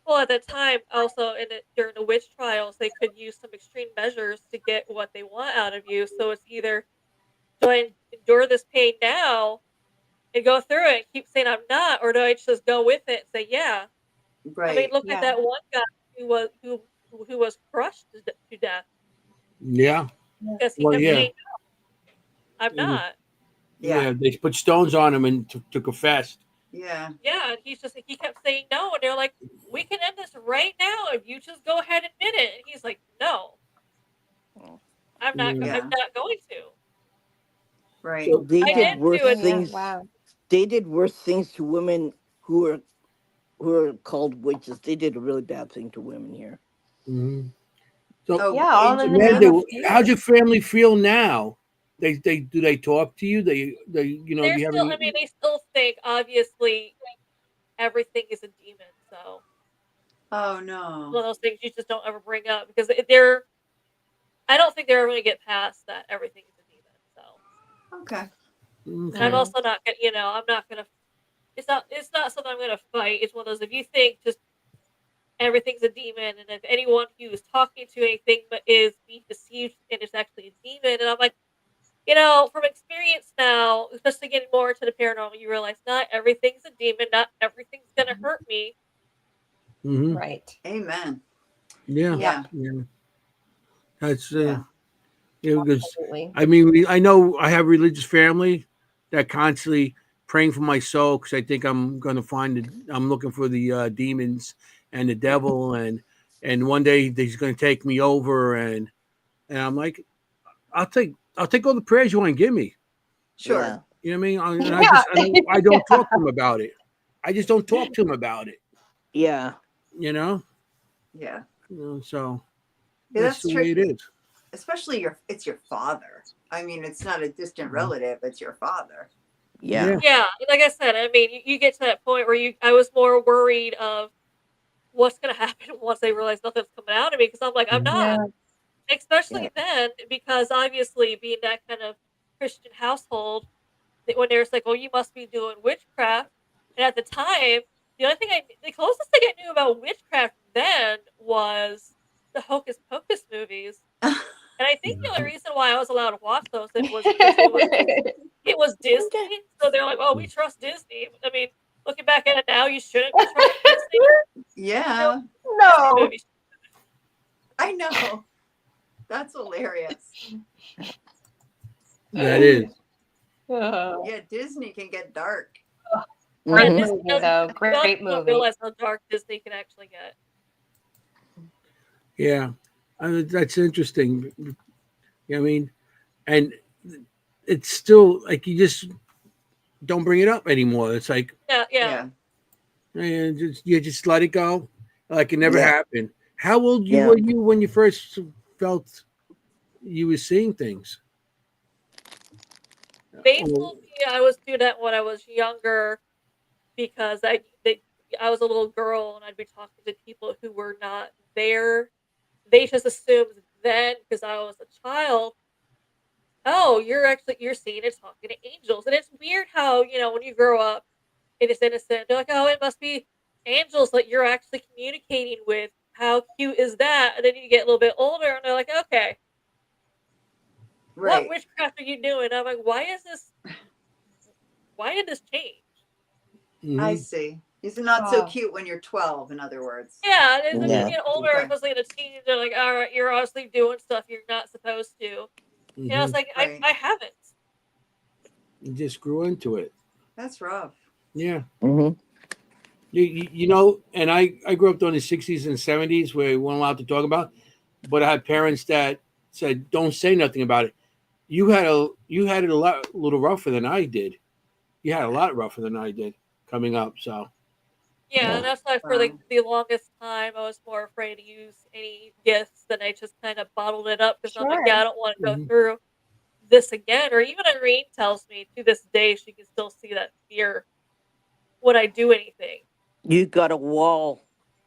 Well, at that time, also during the witch trials, they could use some extreme measures to get what they want out of you. So it's either do I endure this pain now and go through it, and keep saying I'm not, or do I just go with it and say yeah? I mean, Right. look at Yeah. that one guy who was crushed to death Yeah. because he Well, kept yeah. saying I'm Mhm. not. Yeah. Yeah. They put stones on him and took a fast. Yeah. Yeah, and he kept saying no, and they're like, we can end this right now if you just go ahead and admit it. And he's like, no, Yeah. I'm Yeah. not going to. Right. So, They I did Yeah. did worse do it. Yeah. things. Wow. They did worse things to women who are called witches. They did a really bad thing to women here. mhm. So, Oh, Yeah, in all in the name Japan? of Amanda, how's fear. your family feel now They do they talk to you? They you know, They're do you have still. any? I mean, they still think obviously everything is a demon. So Oh one no. of those things you just don't ever bring up because they're. I don't think they're ever going to get past that everything is a demon. So, Okay. and I'm Okay. also not gonna. I'm not gonna. It's not. It's not something I'm gonna fight. It's one of those. If you think just everything's a demon, and if anyone who is talking to anything but is being deceived and it's actually a demon, and I'm like. From experience now, especially getting more into the paranormal, you realize not everything's a demon, not everything's gonna hurt me. Mm-hmm. Right. Amen. Yeah. Yeah. Yeah. That's Yeah. because Absolutely. I mean, I know I have a religious family that constantly praying for my soul because I think I'm going to find it. I'm looking for the demons and the devil, and one day he's going to take me over, and I'm like, I'll take all the prayers you want to give me. Sure. You know what I mean? And Yeah. I don't talk to him about it. I just don't talk to him about it. Yeah. You know, Yeah. so Yeah, that's that's the way it tricky. is. Especially it's your father. I mean, it's not a distant Mhm. relative, it's your father. Yeah. Yeah, like I said, I mean, you get to that point where I was more worried of what's gonna happen once they realize nothing's coming out of me because I'm like, I'm Mhm. Yeah. not. Yeah. Especially then, because obviously being that kind of Christian household, when there's like, oh, you must be doing witchcraft, and at the time, the closest thing I knew about witchcraft then was the Hocus Pocus movies. And I think the only Mhm. reason why I was allowed to watch those was because it was Disney. So they're like, "Oh, we trust Disney." I mean, looking back at it now, you shouldn't trust Disney. No, Yeah, Disney No. movies. I know. That's hilarious. That is. Oh, Yeah, Disney can get dark. Yeah, great Mhm. Disney movie does. though. A lot of Great people don't movie. realize how dark Disney can actually get. Yeah, that's interesting. I mean, and it's still like you just don't bring it up anymore. It's like Yeah, yeah. Yeah. you just let it go, like it never Yeah. happened. How old Yeah. were you when you first felt you were seeing things? They Oh, told me I was doing that when I was younger because I was a little girl and I'd be talking to people who were not there. They just assumed then because I was a child. Oh, you're seeing and talking to angels, and it's weird how when you grow up and it's innocent, they're like, oh, it must be angels that you're actually communicating with. How cute is that? And then you get a little bit older, and they're like, okay, what Right. witchcraft are you doing? I'm like, why is this? Why did this change? I mhm. see. It's not so Oh, cute when you're 12, in other words. Yeah, and as you Yeah. get older, Okay. especially in a teen, they're like, all right, you're obviously doing stuff you're not supposed to. It's Mhm. like Right. I haven't. You just grew into it. That's rough. Yeah. Mhm. You know, and I grew up during the 60s and 70s where we weren't allowed to talk about, but I had parents that said, "Don't say nothing about it." You had it a little rougher than I did. You had a lot rougher than I did coming up. So Yeah, and Yeah. that's why for Wow. the longest time I was more afraid to use any gifts, and I just kind of bottled it up because I'm like, sure. yeah, I don't want to go mhm. through this again. Or even Irene tells me to this day she can still see that fear when I do anything. You got a wall,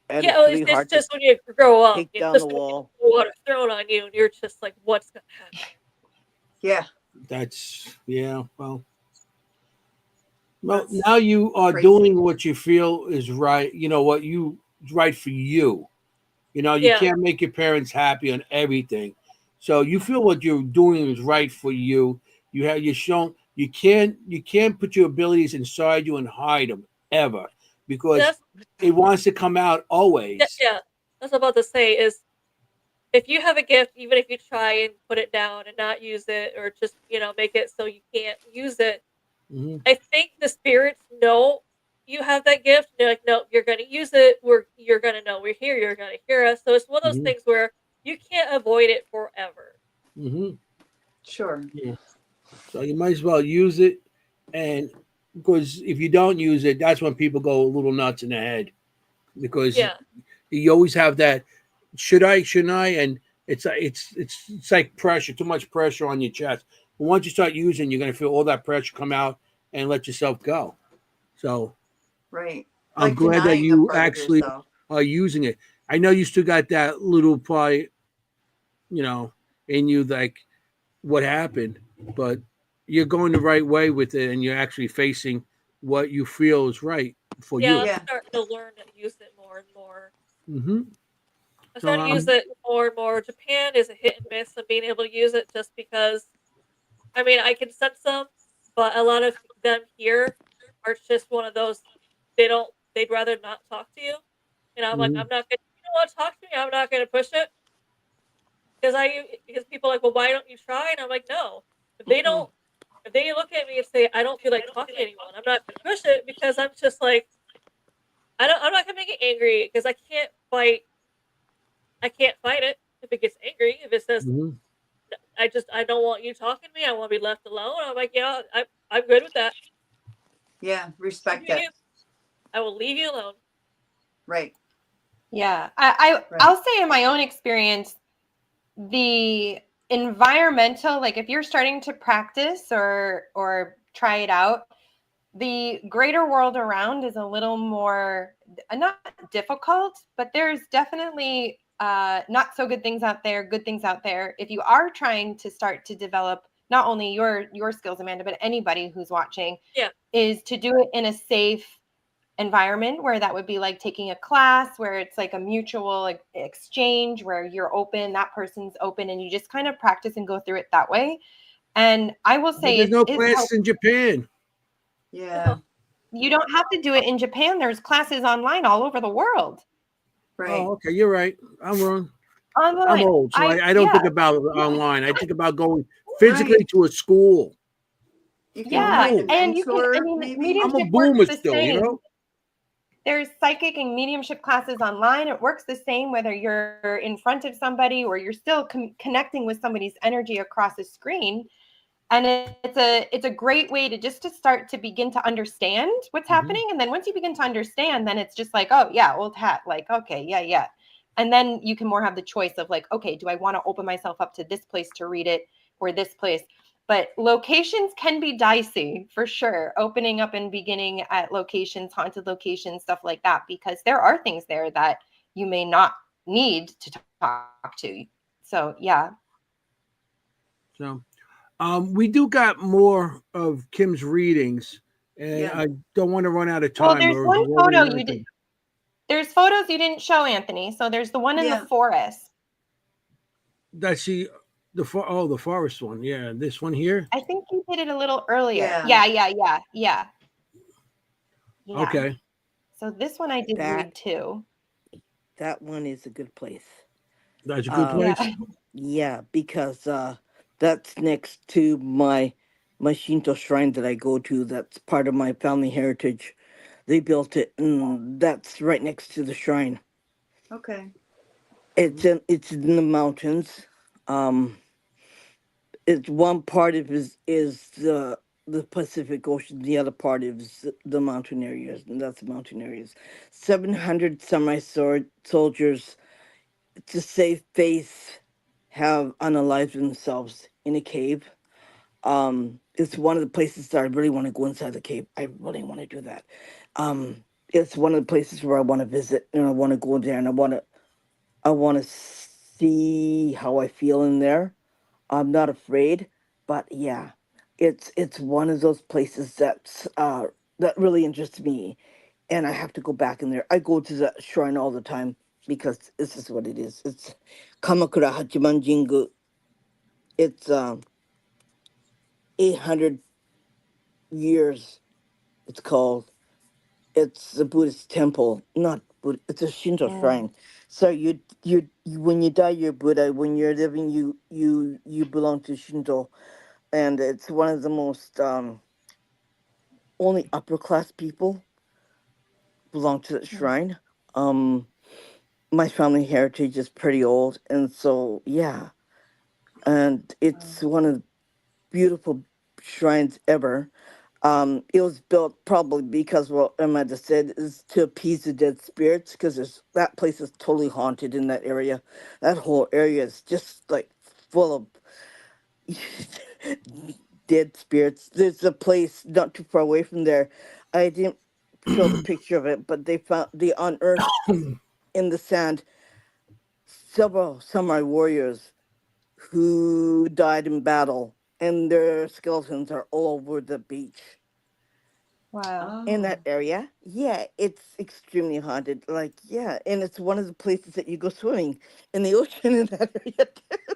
and Yeah, it's well, really it's hard to just when you grow up, take down the especially when you get wall. water thrown on you, and you're just like, what's gonna happen? Yeah. That's yeah. Well, That's now you are crazy. doing what you feel is right. You know what you right for you. You know, you Yeah, can't make your parents happy on everything. So you feel what you're doing is right for you. You shown you can't put your abilities inside you and hide them ever because that's it wants to come out always. yeah. That's what I'm about to say is if you have a gift, even if you try and put it down and not use it, or just make it so you can't use it, Hmm. I think the spirits know you have that gift. They're like, no, you're gonna use it. You're gonna know we're here. You're gonna hear us. So it's one of those Hmm. things where you can't avoid it forever. Hmm. Sure. Yeah. So you might as well use it, and because if you don't use it, that's when people go a little nuts in the head because Yeah, you always have that should I, shouldn't I, and it's like pressure, too much pressure on your chest. But once you start using, you're going to feel all that pressure come out and let yourself go. So Right. I'm Like glad that denying a you part of actually yourself. are using it. I know you still got that little part, you know, in you, like what happened, but you're going the right way with it, and you're actually facing what you feel is right for Yeah, you. I'm Yeah. starting to learn to use it more and more. Hmm. I'm So starting to use it more and more. Japan is a hit and miss of being able to use it just because, I mean, I can sense them, but a lot of them here are just one of those, they'd rather not talk to you. And I'm like, mhm, I'm not gonna, you don't want to talk to me, I'm not gonna push it. Because people are like, well, why don't you try? And I'm like, no. If they Mm-mm. don't, if they look at me and say, I don't feel like talking to anyone, I'm not gonna push it because I'm just like, I'm not gonna make it angry because I can't fight it if it gets angry. If it says, mhm. I don't want you talking to me, I want to be left alone. I'm like, yeah, I'm good with that. Yeah. You Respect do it. you. I will leave you alone. Right. Yeah. I'll Right. say in my own experience, the environmental, like if you're starting to practice or try it out, the greater world around is a little more not difficult, but there's definitely not so good things out there, good things out there. If you are trying to start to develop not only your skills, Amanda, but anybody who's watching, Yeah, is to do it in a safe environment where that would be like taking a class where it's like a mutual like, exchange where you're open, that person's open, and you just kind of practice and go through it that way. And I will But say there's no it classes helps. in Japan. Yeah. You don't have to do it in Japan. There's classes online all over the world. Right. Oh, okay, you're right. I'm wrong. I'm Online. old, so I don't Yeah, think about it yeah, online. I think about going Right. physically to a school. You I'm can yeah. find a old. And you can, I mentor, mean, maybe. I'm a mediumship works boomer the still, you same. know. There's psychic and mediumship classes online. It works the same whether you're in front of somebody or you're still connecting with somebody's energy across a screen. And it's a great way to start to begin to understand what's Hmm. happening. And then once you begin to understand, then it's just like, oh yeah, old hat, like, okay, yeah, yeah. And then you can more have the choice of like, okay, do I want to open myself up to this place to read it or this place? But locations can be dicey for sure, opening up and beginning at locations, haunted locations, stuff like that, because there are things there that you may not need to talk to. So yeah. So, we do got more of Kim's readings, and Yeah. I don't want to run out of Well, time, there's or one we're already photo at you did. everything. There's photos you didn't show, Anthony. So there's the one in the Yeah. forest. That's the forest one. Yeah, this one here. I think you did it a little earlier. Yeah. Yeah, yeah, yeah, yeah, yeah. Okay, So this one I did That read too. that one is a good place. that's a good Um, Yeah. place. yeah, because that's next to my Shinto shrine that I go to. That's part of my family heritage. They built it, and that's right next to the shrine. Okay. It's in the mountains. Um, it's one part of is the Pacific Ocean. The other part is the mountain areas, and that's the mountain areas. 700 samurai soldiers to save face have unalived themselves in a cave. It's one of the places that I really want to go inside the cave. I really want to do that. It's one of the places where I want to visit, and I want to go there, and I want to see how I feel in there. I'm not afraid, but yeah, it's one of those places that really interests me, and I have to go back in there. I go to that shrine all the time because this is what it is. It's Kamakura Hachiman Jingu. It's 800 years. It's called. It's a Buddhist temple, not Buddha. It's a Shinto Mm. shrine. So when you die, you're Buddha. When you're living, you belong to Shinto, and it's one of the most only upper class people belong to that Mm. shrine. Um, my family heritage is pretty old, and so yeah, and Wow. it's one of the beautiful shrines ever. It was built probably because what Amanda said is to appease the dead spirits because that place is totally haunted in that area. That whole area is just like full of dead spirits. There's a place not too far away from there. I didn't show the picture of it, but they unearthed in the sand several samurai warriors who died in battle, and their skeletons are all over the beach Wow. in that Oh, area. Yeah, it's extremely haunted. Like, yeah, and it's one of the places that you go swimming in the ocean in that area too.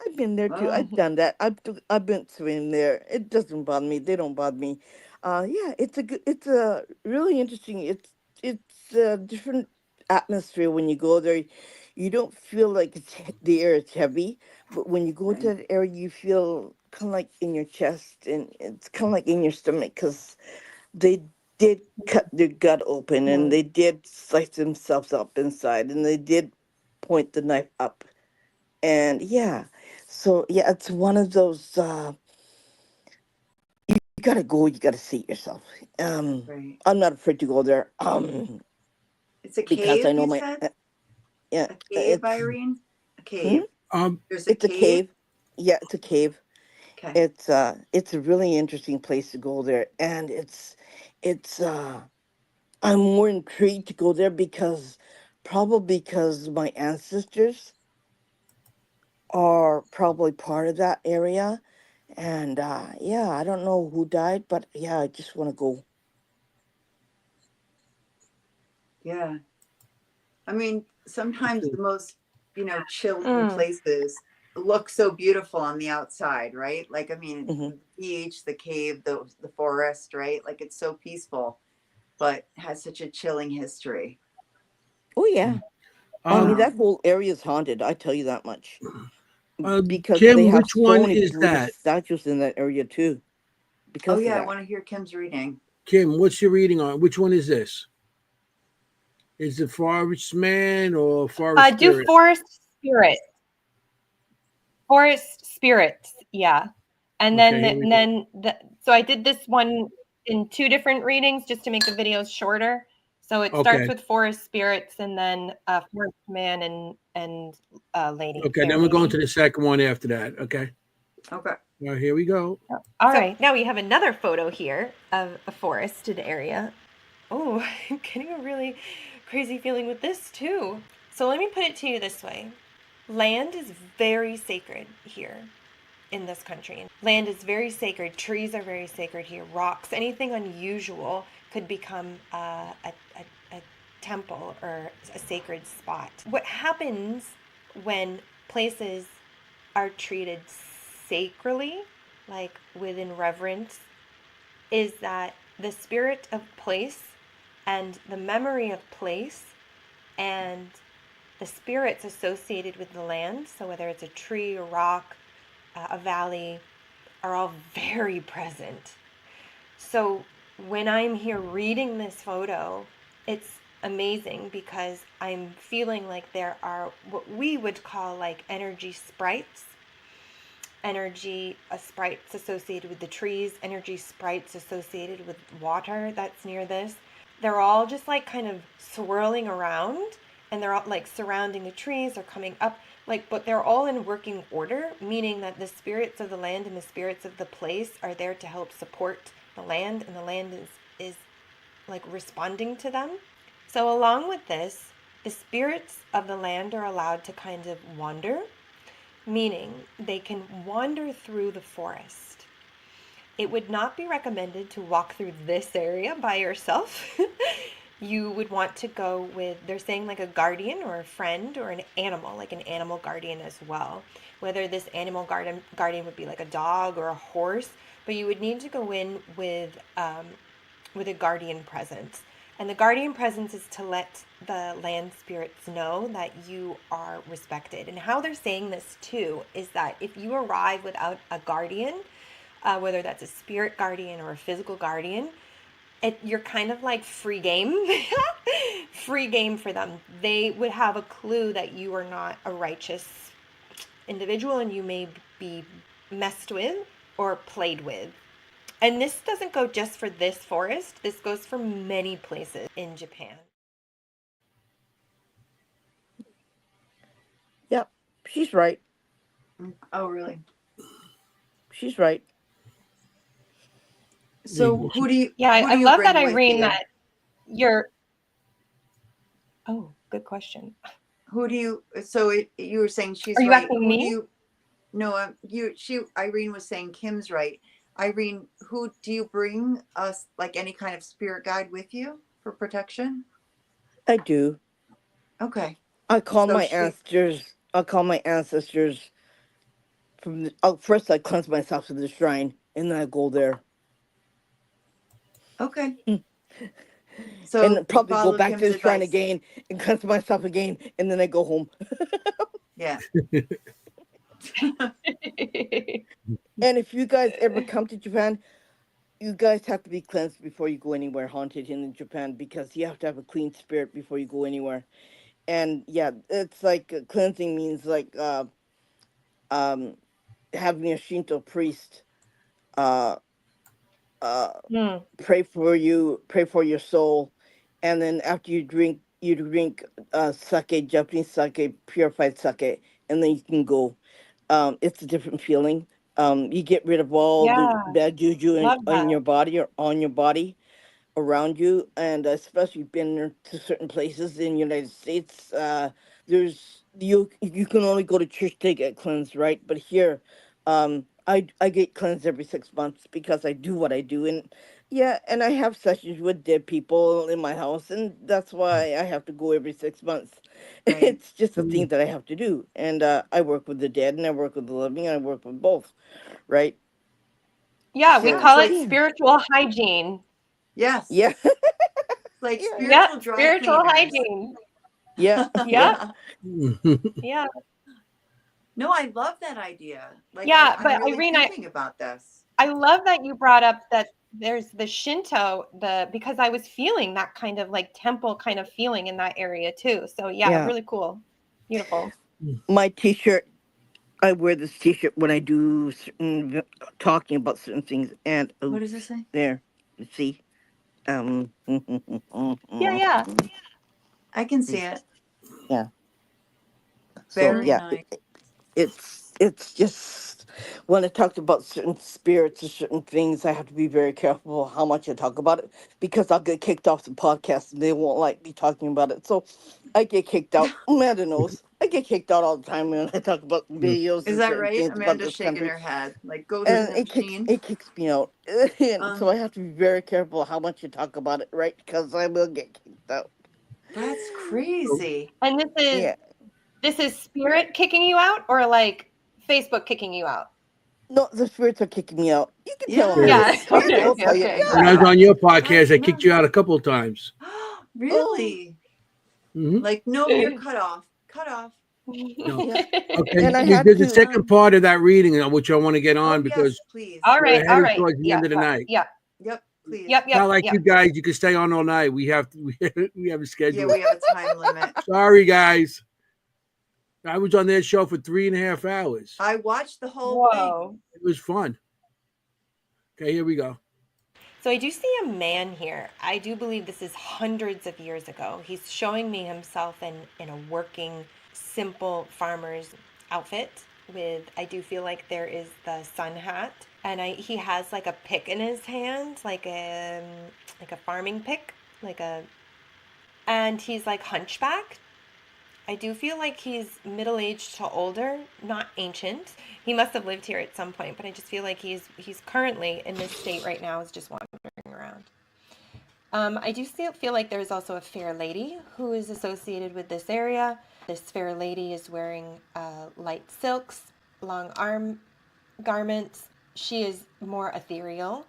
I've been there too. oh, I've done that. I've been swimming there. It doesn't bother me. They don't bother me. Yeah, it's a really interesting. It's a different atmosphere when you go there. You don't feel like the air is heavy, but when you go to right. that area, you feel kind of like in your chest, and it's kind of like in your stomach because they did cut their gut open, and they did slice themselves up inside, and they did point the knife up. And yeah, so yeah, it's one of those you gotta go, you gotta see it yourself. Right. I'm not afraid to go there, It's a because I cave, know you my said? yeah, A cave, it's Irene? A hmm? cave. Um, There's a It's a cave? cave. Yeah, it's a cave. Okay. It's a really interesting place to go there, and it's I'm more intrigued to go there because probably because my ancestors are probably part of that area. And yeah, I don't know who died, but yeah, I just want to go. Yeah. I mean, sometimes the most, chilling Mm. places look so beautiful on the outside, right? Like, I mean, Hmm. the beach, the cave, the forest, right? Like it's so peaceful, but has such a chilling history. Oh yeah, I mean um, Wow. that whole area is haunted. I tell you that much because they Kim, have which so one many is Buddhist that? statues in that area too. Oh Because of yeah, I that. want to hear Kim's reading. Kim, what's your reading on? Which one is this? Is it Forest Man or Forest Do Spirit? forest spirit. Forest spirits. Yeah. Okay, here we And go. then so I did this one in two different readings just to make the videos shorter. So it starts Okay, with forest spirits and then forest man and lady, okay. fair Then we're going lady. to the second one after that. Okay. Okay. Well, here we go. All right. Now we have another photo here of a forested area. Oh, I'm getting a really crazy feeling with this too. So let me put it to you this way. Land is very sacred here in this country. Land is very sacred. Trees are very sacred here. Rocks, anything unusual could become a temple or a sacred spot. What happens when places are treated sacrally, like within reverence, is that the spirit of place and the memory of place and the spirits associated with the land, so whether it's a tree, a rock, a valley, are all very present. So when I'm here reading this photo, it's amazing because I'm feeling like there are what we would call like energy sprites, energy sprites associated with the trees, energy sprites associated with water that's near this. They're all just like kind of swirling around and they're all like surrounding the trees or coming up like, but they're all in working order, meaning that the spirits of the land and the spirits of the place are there to help support the land, and the land is like responding to them. So along with this, the spirits of the land are allowed to kind of wander, meaning they can wander through the forest. It would not be recommended to walk through this area by yourself. You would want to go with, they're saying like a guardian or a friend or an animal, like an animal guardian as well. Whether this animal guardian would be like a dog or a horse, but you would need to go in with a guardian presence. And the guardian presence is to let the land spirits know that you are respected. And how they're saying this too is that if you arrive without a guardian, whether that's a spirit guardian or a physical guardian, you're kind of like free game. Free game for them. They would have a clue that you are not a righteous individual and you may be messed with or played with. And this doesn't go just for this forest, this goes for many places in Japan. Yep, she's right. Oh, really? She's right. So who do you Yeah, who I do you love bring that, with Irene, you? that you're. Oh, good question. Who do you? So you were saying she's Are you right. asking Who do me? you? No, Irene was saying Kim's right. Irene, who do you bring us, like any kind of spirit guide with you for protection? I do. Okay. I call So my she, ancestors. I call my ancestors from the. Oh, first I cleanse myself to the shrine, and then I go there, okay. and So you probably go follow back to Kim's the shrine advice. again and cleanse myself again, and then I go home. Yeah. And if you guys ever come to Japan, you guys have to be cleansed before you go anywhere haunted in Japan, because you have to have a clean spirit before you go anywhere. And yeah, it's like cleansing means like um having a Shinto priest uh uh Hmm. pray for your soul, and then after you drink sake, Japanese sake, purified sake, and then you can go. It's a different feeling. You get rid of all the Yeah, bad juju love in that. your body or on your body around you, and especially been to certain places in United States. There's you can only go to church to get cleansed, right? But here, I get cleansed every 6 months because I do what I do, and yeah, and I have sessions with dead people in my house, and that's why I have to go every 6 months. Right. It's just a thing that I have to do, and I work with the dead, and I work with the living, and I work with both, right? Yeah, we Yeah. So It's call it like, yeah, spiritual hygiene. yes, yeah, like yeah, Yep, spiritual dry spiritual cleaners. hygiene. yeah, yeah. Yep, yeah, No, I love that idea. Like yeah. I'm But really Irene, thinking about this. I love that you brought up that there's the Shinto, because I was feeling that kind of like temple kind of feeling in that area too. So yeah, Yeah. really cool. Beautiful. My t-shirt, I wear this t-shirt when I do certain talking about certain things, and What does it oops, say? there, you see, Yeah, yeah. I can see it. yeah. So Very yeah, nice. it's just when I talked about certain spirits or certain things, I have to be very careful how much I talk about it, because I'll get kicked off the podcast and they won't like me talking about it. So I get kicked out. Amanda knows. I get kicked out all the time when I talk about videos Is and that certain right? things about Amanda's this shaking country, her head. Like ghost in and the machine. it kicks me out. And so Um, I have to be very careful how much you talk about it, right? Because I will get kicked out. that's crazy. And Yeah. this is spirit kicking you out, or like Facebook kicking you out? No, the spirits are kicking me out. You can tell Spirit. Amanda. Yeah. Yes, Okay. I'll spirits. Okay. tell you. Okay. When I was Yeah. on your That's podcast, I kicked you nuts. out a couple of times. Oh, Really? Hmm. Like, nope, you're cut off. Cut off. No. yeah. Okay. And I had There's a to. second part of that reading which I want to get Oh on because yes, please. All we're right. All heading right. towards the Yeah. end of the night. Yeah. Yep, please. Yep. Yep. Not like Yep. you guys, you can stay on all night. We have we have a Yeah, schedule. we have a time limit. Sorry, guys. I was on their show for 3.5 hours. I watched the whole thing. Whoa. It was fun. Okay, here we go. So I do see a man here. I do believe this is hundreds of years ago. He's showing me himself in a working, simple farmer's outfit with, I do feel like there is the sun hat, and he has like a pick in his hand, like a farming pick, and he's like hunchbacked. I do feel like he's middle-aged to older, not ancient. He must have lived here at some point, but I just feel like he's currently in this state right now, is just wandering around. I do feel like there's also a fair lady who is associated with this area. This fair lady is wearing light silks, long arm garments. She is more ethereal.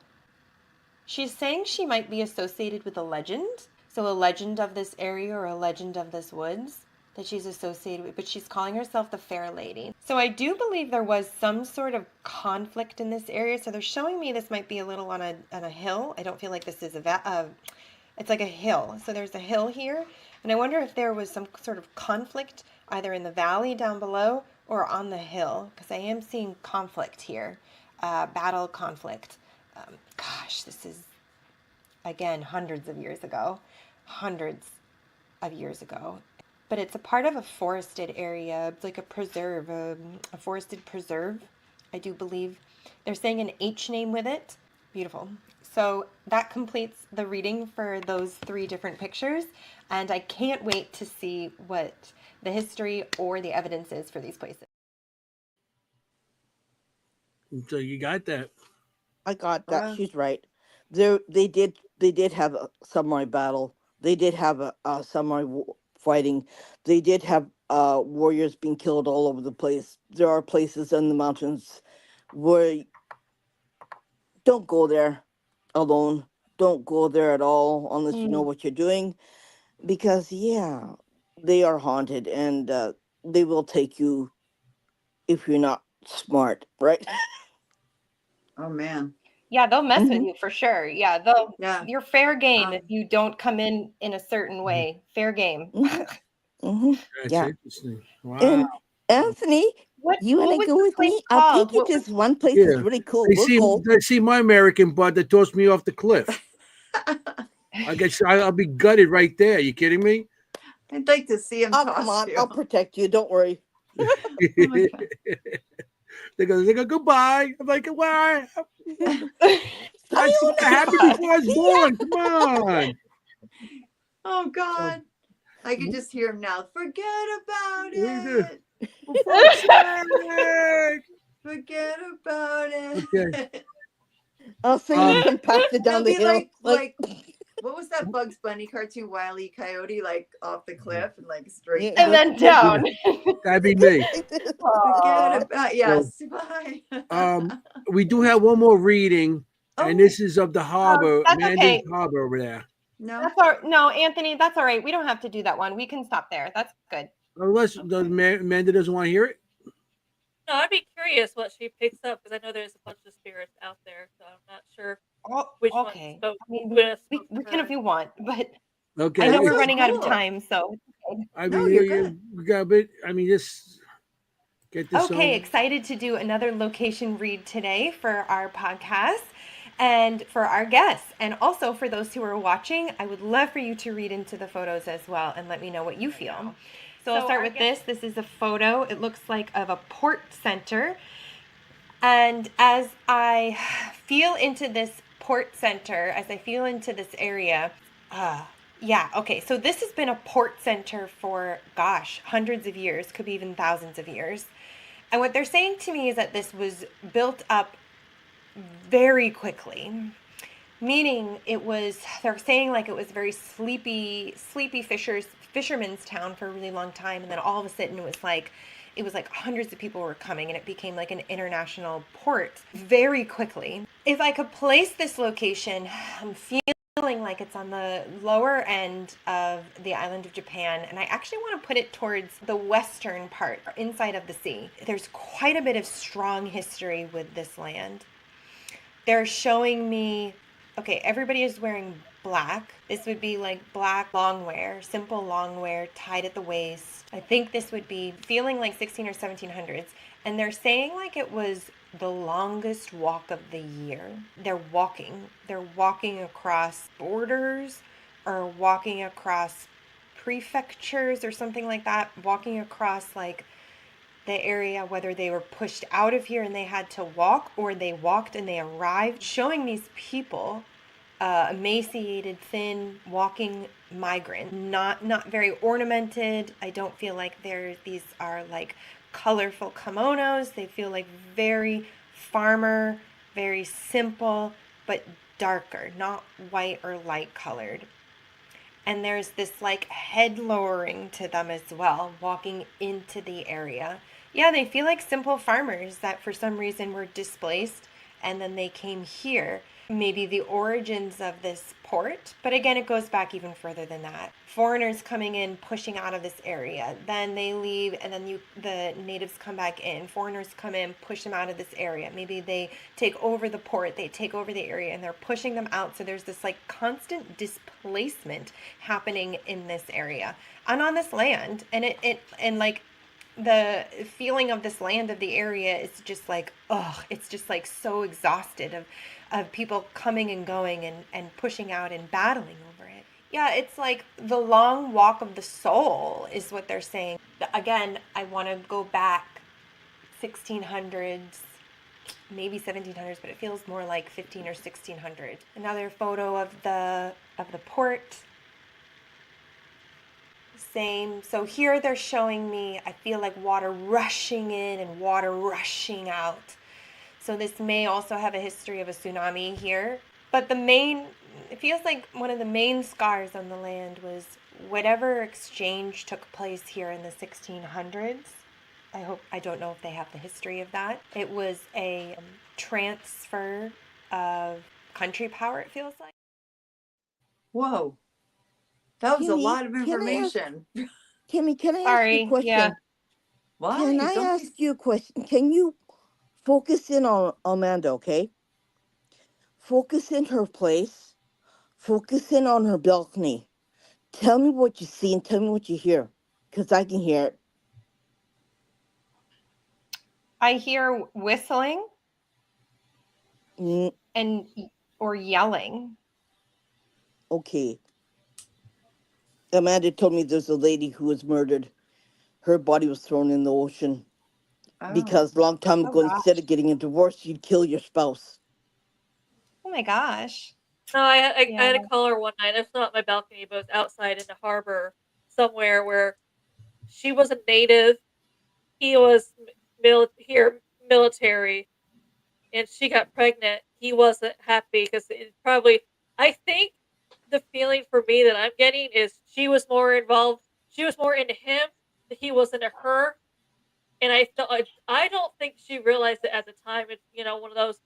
She's saying she might be associated with a legend. So a legend of this area or a legend of this woods that she's associated with, but she's calling herself the Fair Lady. So I do believe there was some sort of conflict in this area. So they're showing me this might be a little on a hill. I don't feel like this is it's like a hill. So there's a hill here. And I wonder if there was some sort of conflict either in the valley down below or on the hill, because I am seeing conflict here, battle conflict. Gosh, this is, again, hundreds of years ago. Hundreds of years ago. But it's a part of a forested area. It's like a preserve, a forested preserve. I do believe they're saying an H name with it. Beautiful. So that completes the reading for those 3 different pictures. And I can't wait to see what the history or the evidence is for these places. So you got that. I got that. She's right. They did have a samurai battle. They did have a samurai fighting. They did have warriors being killed all over the place. There are places in the mountains where don't go there alone. Don't go there at all unless you know what you're doing, because yeah, they are haunted, and they will take you if you're not smart, right? Oh man. Yeah, they'll mess with Hmm. you for sure. Yeah, Yeah. you're fair game if Um, you don't come in a certain way. Fair game. Hmm. Hmm. That's Yeah. interesting. Wow. And Anthony, you want What to was go the with place me? I'll take called? you What to was this one place that's Yeah. really cool. They We'll see go. they see my American bud that tossed me off the cliff. I'll be gutted right there. You kidding me? I'd like to see him Oh, come toss on. you. I'll protect you. Don't worry. Oh my god. They go goodbye. I'm like, why? That happened Sayonara. before I was See ya. born. Come on. Oh So, god. I can just hear him now. Forget about what do you do? it. For fuck's sake. Forget about Okay. it. I'll sing you Um. compacted down It'll the be hill. like what was that Bugs Bunny cartoon, Wile E. Coyote, like off the cliff and like straight Yeah, And down? then go down. That'd be me. like this. Forget Aw. about So, yes. Bye. we do have one more reading, and Oh this is of the harbor, That's Amanda's okay. harbor over there. no. No, Anthony, that's all right. We don't have to do that one. We can stop there. That's good. Unless Amanda doesn't want to hear it. No, I'd be curious what she picks up because I know there's a bunch of spirits out there, so I'm not sure Oh, which one okay. spoke I mean, would have spoke we to can if her. you want, but I Okay. know That's we're so running out of cool. time, so I No, mean, you're good. we got a bit. I mean, just get this okay, on. excited to do another location read today for our podcast and for our guests. And also for those who are watching, I would love for you to read into the photos as well and let me know what you feel. So I'll start with this. This is a photo. It looks like of a port center. And as I feel into this port center, as I feel into this area, yeah, okay. So this has been a port center for, gosh, hundreds of years, could be even thousands of years. And what they're saying to me is that this was built up very quickly, meaning they're saying like it was very sleepy fisherman's town for a really long time. And then all of a sudden it was like hundreds of people were coming and it became like an international port very quickly. If I could place this location, I'm feeling like it's on the lower end of the island of Japan, and I actually want to put it towards the western part, inside of the sea. There's quite a bit of strong history with this land. They're showing me, okay, everybody is wearing black. This would be like black long wear, simple long wear, tied at the waist. I think this would be feeling like 16 or 1700s. And they're saying like it was the longest walk of the year. They're walking across borders or walking across prefectures or something like that, walking across like the area, whether they were pushed out of here and they had to walk or they walked and they arrived, showing these people emaciated, thin, walking migrant, not very ornamented. I don't feel like these are like colorful kimonos. They feel like very farmer, very simple, but darker, not white or light colored. And there's this like head lowering to them as well, walking into the area. Yeah, they feel like simple farmers that for some reason were displaced and then they came here. Maybe the origins of this port, but again, it goes back even further than that. Foreigners coming in, pushing out of this area, then they leave, and then the natives come back in. Foreigners come in, push them out of this area. Maybe they take over the port, they take over the area, and they're pushing them out. So there's this like constant displacement happening in this area and on this land, and like the feeling of this land, of the area, is just like, oh, it's just like so exhausted of people coming and going and pushing out and battling over it. Yeah, it's like the long walk of the soul is what they're saying. Again, I want to go back 1600s, maybe 1700s, but it feels more like 15 or 1600. Another photo of the port. Same. So here they're showing me, I feel like water rushing in and water rushing out. So this may also have a history of a tsunami here. But it feels like one of the main scars on the land was whatever exchange took place here in the 1600s. I don't know if they have the history of that. It was a transfer of country power, it feels like. Whoa. That was a Kimmy, lot of can I ask- information. Kimmy, can I ask you a Sorry, question? yeah. Why? Can I Don't ask be- you a question? Can you focus in on Amanda, okay? Focus in her place. Focus in on her balcony. Tell me what you see and tell me what you hear, because I can hear it. I hear whistling Mm, or yelling. okay. Amanda told me there's a lady who was murdered. Her body was thrown in the ocean Oh. because long time Oh, ago, gosh. instead of getting a divorce, you'd kill your spouse. Oh my gosh. No, I had Yeah. a caller one night. It's not my balcony, but it was outside in the harbor somewhere where she was a native. He was military, and she got pregnant. He wasn't happy because it probably. I think the feeling for me that I'm getting is she was more involved. She was more into him. He was into her, and I don't think she realized it at the time. It's one of those.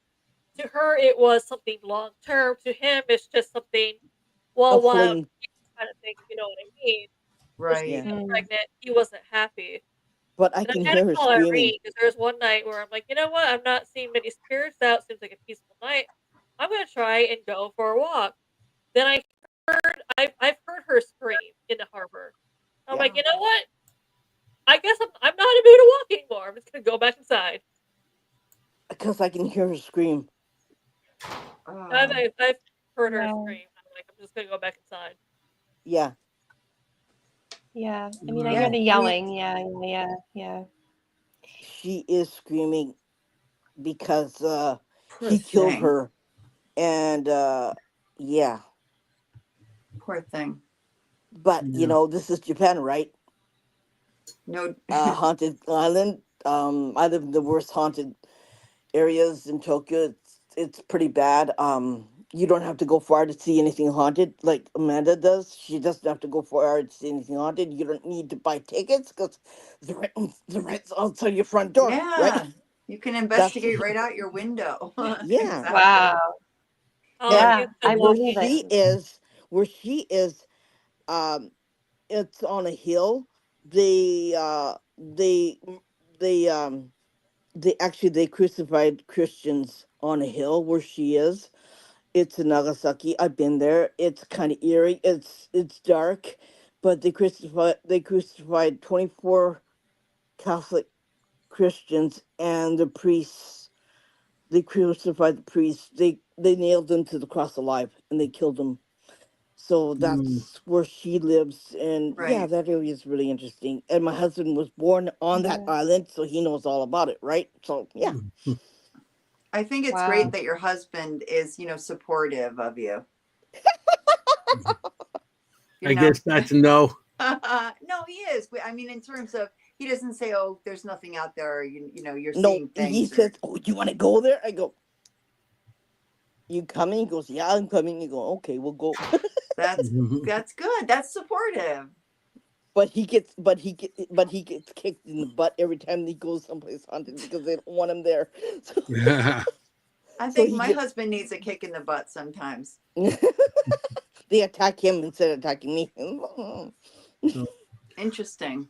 To her, it was something long term. To him, it's just something. A Well, while fling. kind of thing, you know what I mean? So she Right. Yeah. got pregnant. He wasn't happy. But I And can I had to hear her call screaming. Irene because there was one night where I'm like, you know what? I'm not seeing many spirits out. Seems like a peaceful night. I'm gonna try and go for a walk. Then I've heard her scream in the harbor. I'm like, Yeah. you know what? I guess I'm not in the mood to walk anymore. I'm just gonna go back inside. Because I can hear her scream. Oh. I've heard her Yeah. scream. I'm like, I'm just gonna go back inside. Yeah. Yeah. I mean, I Yeah, hear the we- yelling. Yeah. She is screaming because Poor he killed thing. her. And yeah. Poor thing. But, Yeah. this is Japan, right? No. Haunted island. I live in the worst haunted areas in Tokyo. It's pretty bad. You don't have to go far to see anything haunted, like Amanda does. She doesn't have to go far to see anything haunted. You don't need to buy tickets because the rent's outside your front door, right? Yeah. You can That's investigate right out your window. yeah. Exactly. Wow. All I And Yeah, need I to where believe it. she is, it's on a hill. They crucified Christians on a hill where she is. It's in Nagasaki. I've been there. It's kind of eerie. It's dark, but they crucified 24 Catholic Christians and the priests. They crucified the priests. They nailed them to the cross alive and they killed them. So that's where she lives, and yeah, Right. that area is really interesting. And my husband was born on that Yeah. island, so he knows all about it, right? So yeah. I think it's Wow. great that your husband is, supportive of you. I guess that's a no. No, he is. I mean, in terms of, he doesn't say, "Oh, there's nothing out there," or, you're No, seeing he things. says, "Oh, you want to go there?" I go, "You coming?" He goes, "Yeah, I'm coming." You go, "Okay, we'll go." That's good. That's supportive. But he gets kicked in the butt every time he goes someplace haunted because they don't want him there. So, I so think he my gets husband needs a kick in the butt sometimes. they attack him instead of attacking me. Interesting.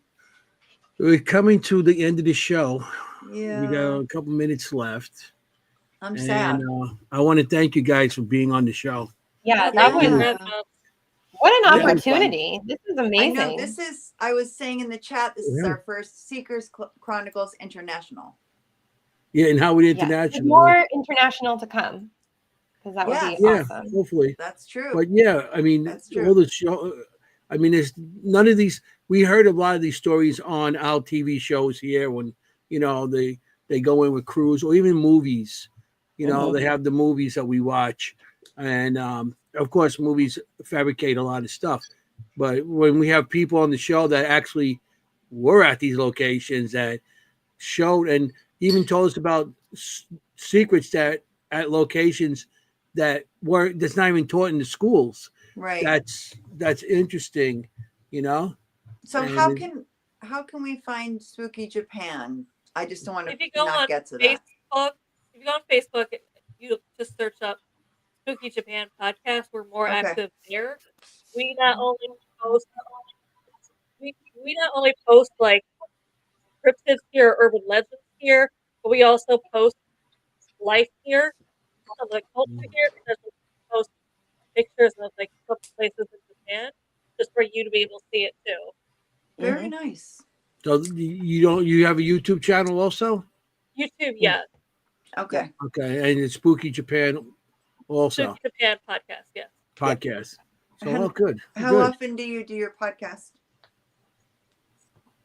We're coming to the end of the show. We got Yeah. a couple minutes left. I'm And sad. I want to thank you guys for being on the show. Yeah, Thank that you for was having us. what an Yeah, it was fun. opportunity. This is I amazing. know I was saying in the chat, this is Yeah. our first Seekers Chronicles International. Yeah, and Howard Yes. There's International. more international to come because that would Yes. be Yeah, awesome. hopefully. That's true. But yeah, I mean, That's all true. the show. I mean, there's none of these. We heard a lot of these stories on our TV shows here when the they go in with crews, or even movies. You know, they have the movies that we watch, and of course, movies fabricate a lot of stuff. But when we have people on the show that actually were at these locations, that showed and even told us about secrets that at locations that's not even taught in the schools. Right. That's interesting, you know. So And how can we find Spooky Japan? I just don't want If you to go not on get to that. Facebook, if you go on Facebook, you just search up Spooky Japan podcast. We're more Okay. active there. We not only post we not only post like cryptids here or urban legends here, but we also post life here of the culture here, because we post pictures of like couple places in Japan just for you to be able to see it too. Very nice. so you have a YouTube channel also? YouTube, yes. Okay. Okay, and it's Spooky Japan also Spooky Japan podcast, yes. podcast. So And good. How Good. often do you do your podcast?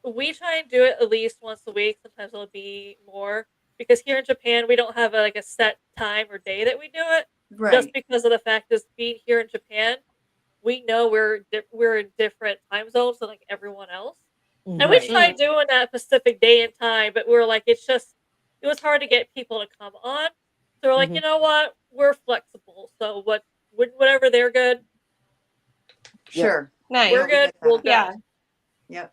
We try and do it at least once a week. Sometimes it'll be more, because here in Japan we don't have a set time or day that we do it. Right. Just because of the fact is, being here in Japan, we know we're in different time zones than like everyone else, and we tried doing that Pacific day and time, but we're like, it was hard to get people to come on. So we're like, you know what, we're flexible. So whatever they're good, Sure. Nice. we're good. We'll go. Yeah.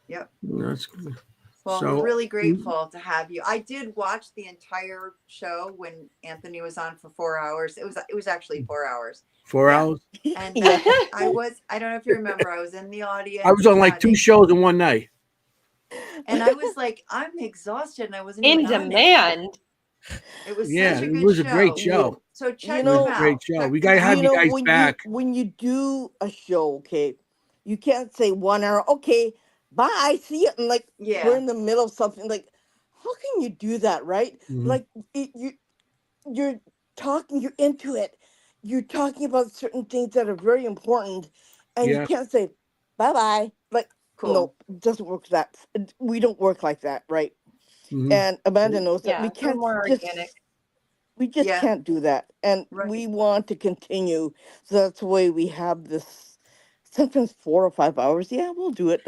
Yep. That's good. Well, So- I'm really grateful to have you. I did watch the entire show when Anthony was on for 4 hours. It was actually 4 hours. 4 Yeah. hours. And I don't know if you remember, I was in the audience. I was on like 2 shows in one night. And I was like, I'm exhausted, and I wasn't In even on it. demand. It was Yeah, such a it good was show. a great show. So check You know- them out. Great show. Check We them gotta out. have you guys back. When you do a show, okay, you can't say 1 hour, okay, bye, see you. And like, Yeah. we're in the middle of something. Like, how can you do that, right? Mhm. Like, you're talking, you're into it. You're talking about certain things that are very important, and Yeah. you can't say bye bye. Like, Cool. no, it doesn't work that. We don't work like that, right? Mhm. And Amanda knows that Yeah, we we're can't more just, organic. we just Yeah. can't do that, and Right. we want to continue. So that's the way we have this. Sometimes 4 or 5 hours. Yeah, we'll do it.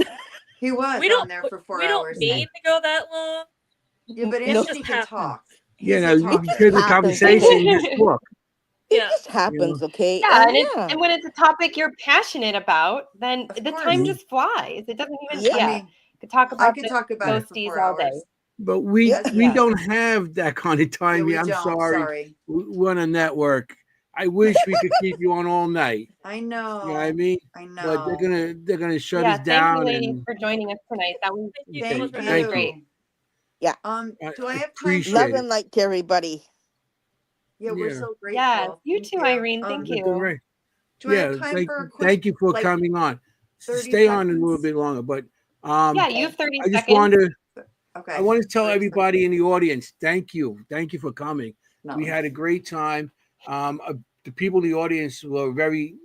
He was We on don't there for 4 we hours. don't need to go that long. Yeah, but No. Anthony can Just talk. Yeah, He's no, a you talker. hear the happens. conversation, you just talk. It Yeah. just happens, okay? Yeah, And and when it's a topic you're passionate about, then Of the course. time just flies. It doesn't even. Yeah. Yeah, I mean, could talk I about could the talk about it for ghosties 4 all day. hours. But we Yeah. don't have that kind of Yeah, time. we I'm don't. sorry. We're on a network. I wish we could keep you on all night. I know. You know what I mean? I But know. they're gonna shut Yeah, us thank you, down. ladies, And for joining us tonight. That was Thank you Okay, so much for Thank having thank me. you. great. Yeah. Do I have time? appreciate love it. and light to everybody. Yeah, we're Yeah. so grateful. Yes, you Thank too, Irene. Um, Thank You're you. doing great. Do I have time for a quick? Thank you for like, coming on. 30 Stay on a little seconds? bit longer, but Yeah, you have 30 I just seconds. wanted Okay. I want to tell 30 everybody in the audience, thank you for coming. No. We had a great time. The people in the audience were very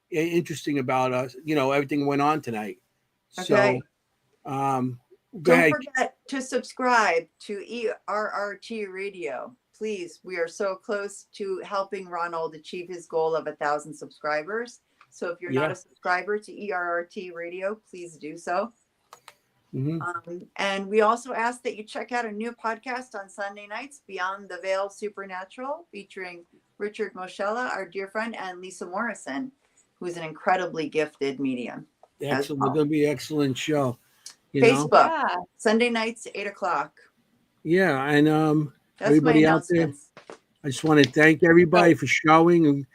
interesting about us. You know, everything went on tonight. Okay. So, go Don't ahead. forget to subscribe to ERRT Radio. Please, we are so close to helping Ronald achieve his goal of 1,000 subscribers. So if you're not Yeah. a subscriber to ERRT Radio, please do so. Mhm. And we also ask that you check out a new podcast on Sunday nights, Beyond the Veil Supernatural, featuring Richard Moschella, our dear friend, and Lisa Morrison, who is an incredibly gifted medium. Excellent. well. It's gonna be an excellent show. You know? Facebook, Yeah. Sunday nights, 8:00. Yeah, and That's everybody my out there, announcements. I just want to thank everybody for showing and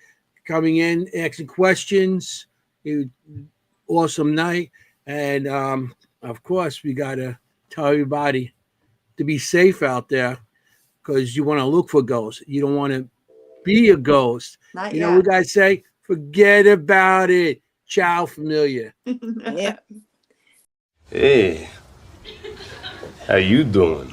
coming in, asking questions. It was an awesome night. And of course, we got to tell everybody to be safe out there, because you want to look for ghosts. You don't want to be a ghost. Not You know what guys say? Forget about it. Ciao, familiar. yet. Yeah. Hey, how you doing?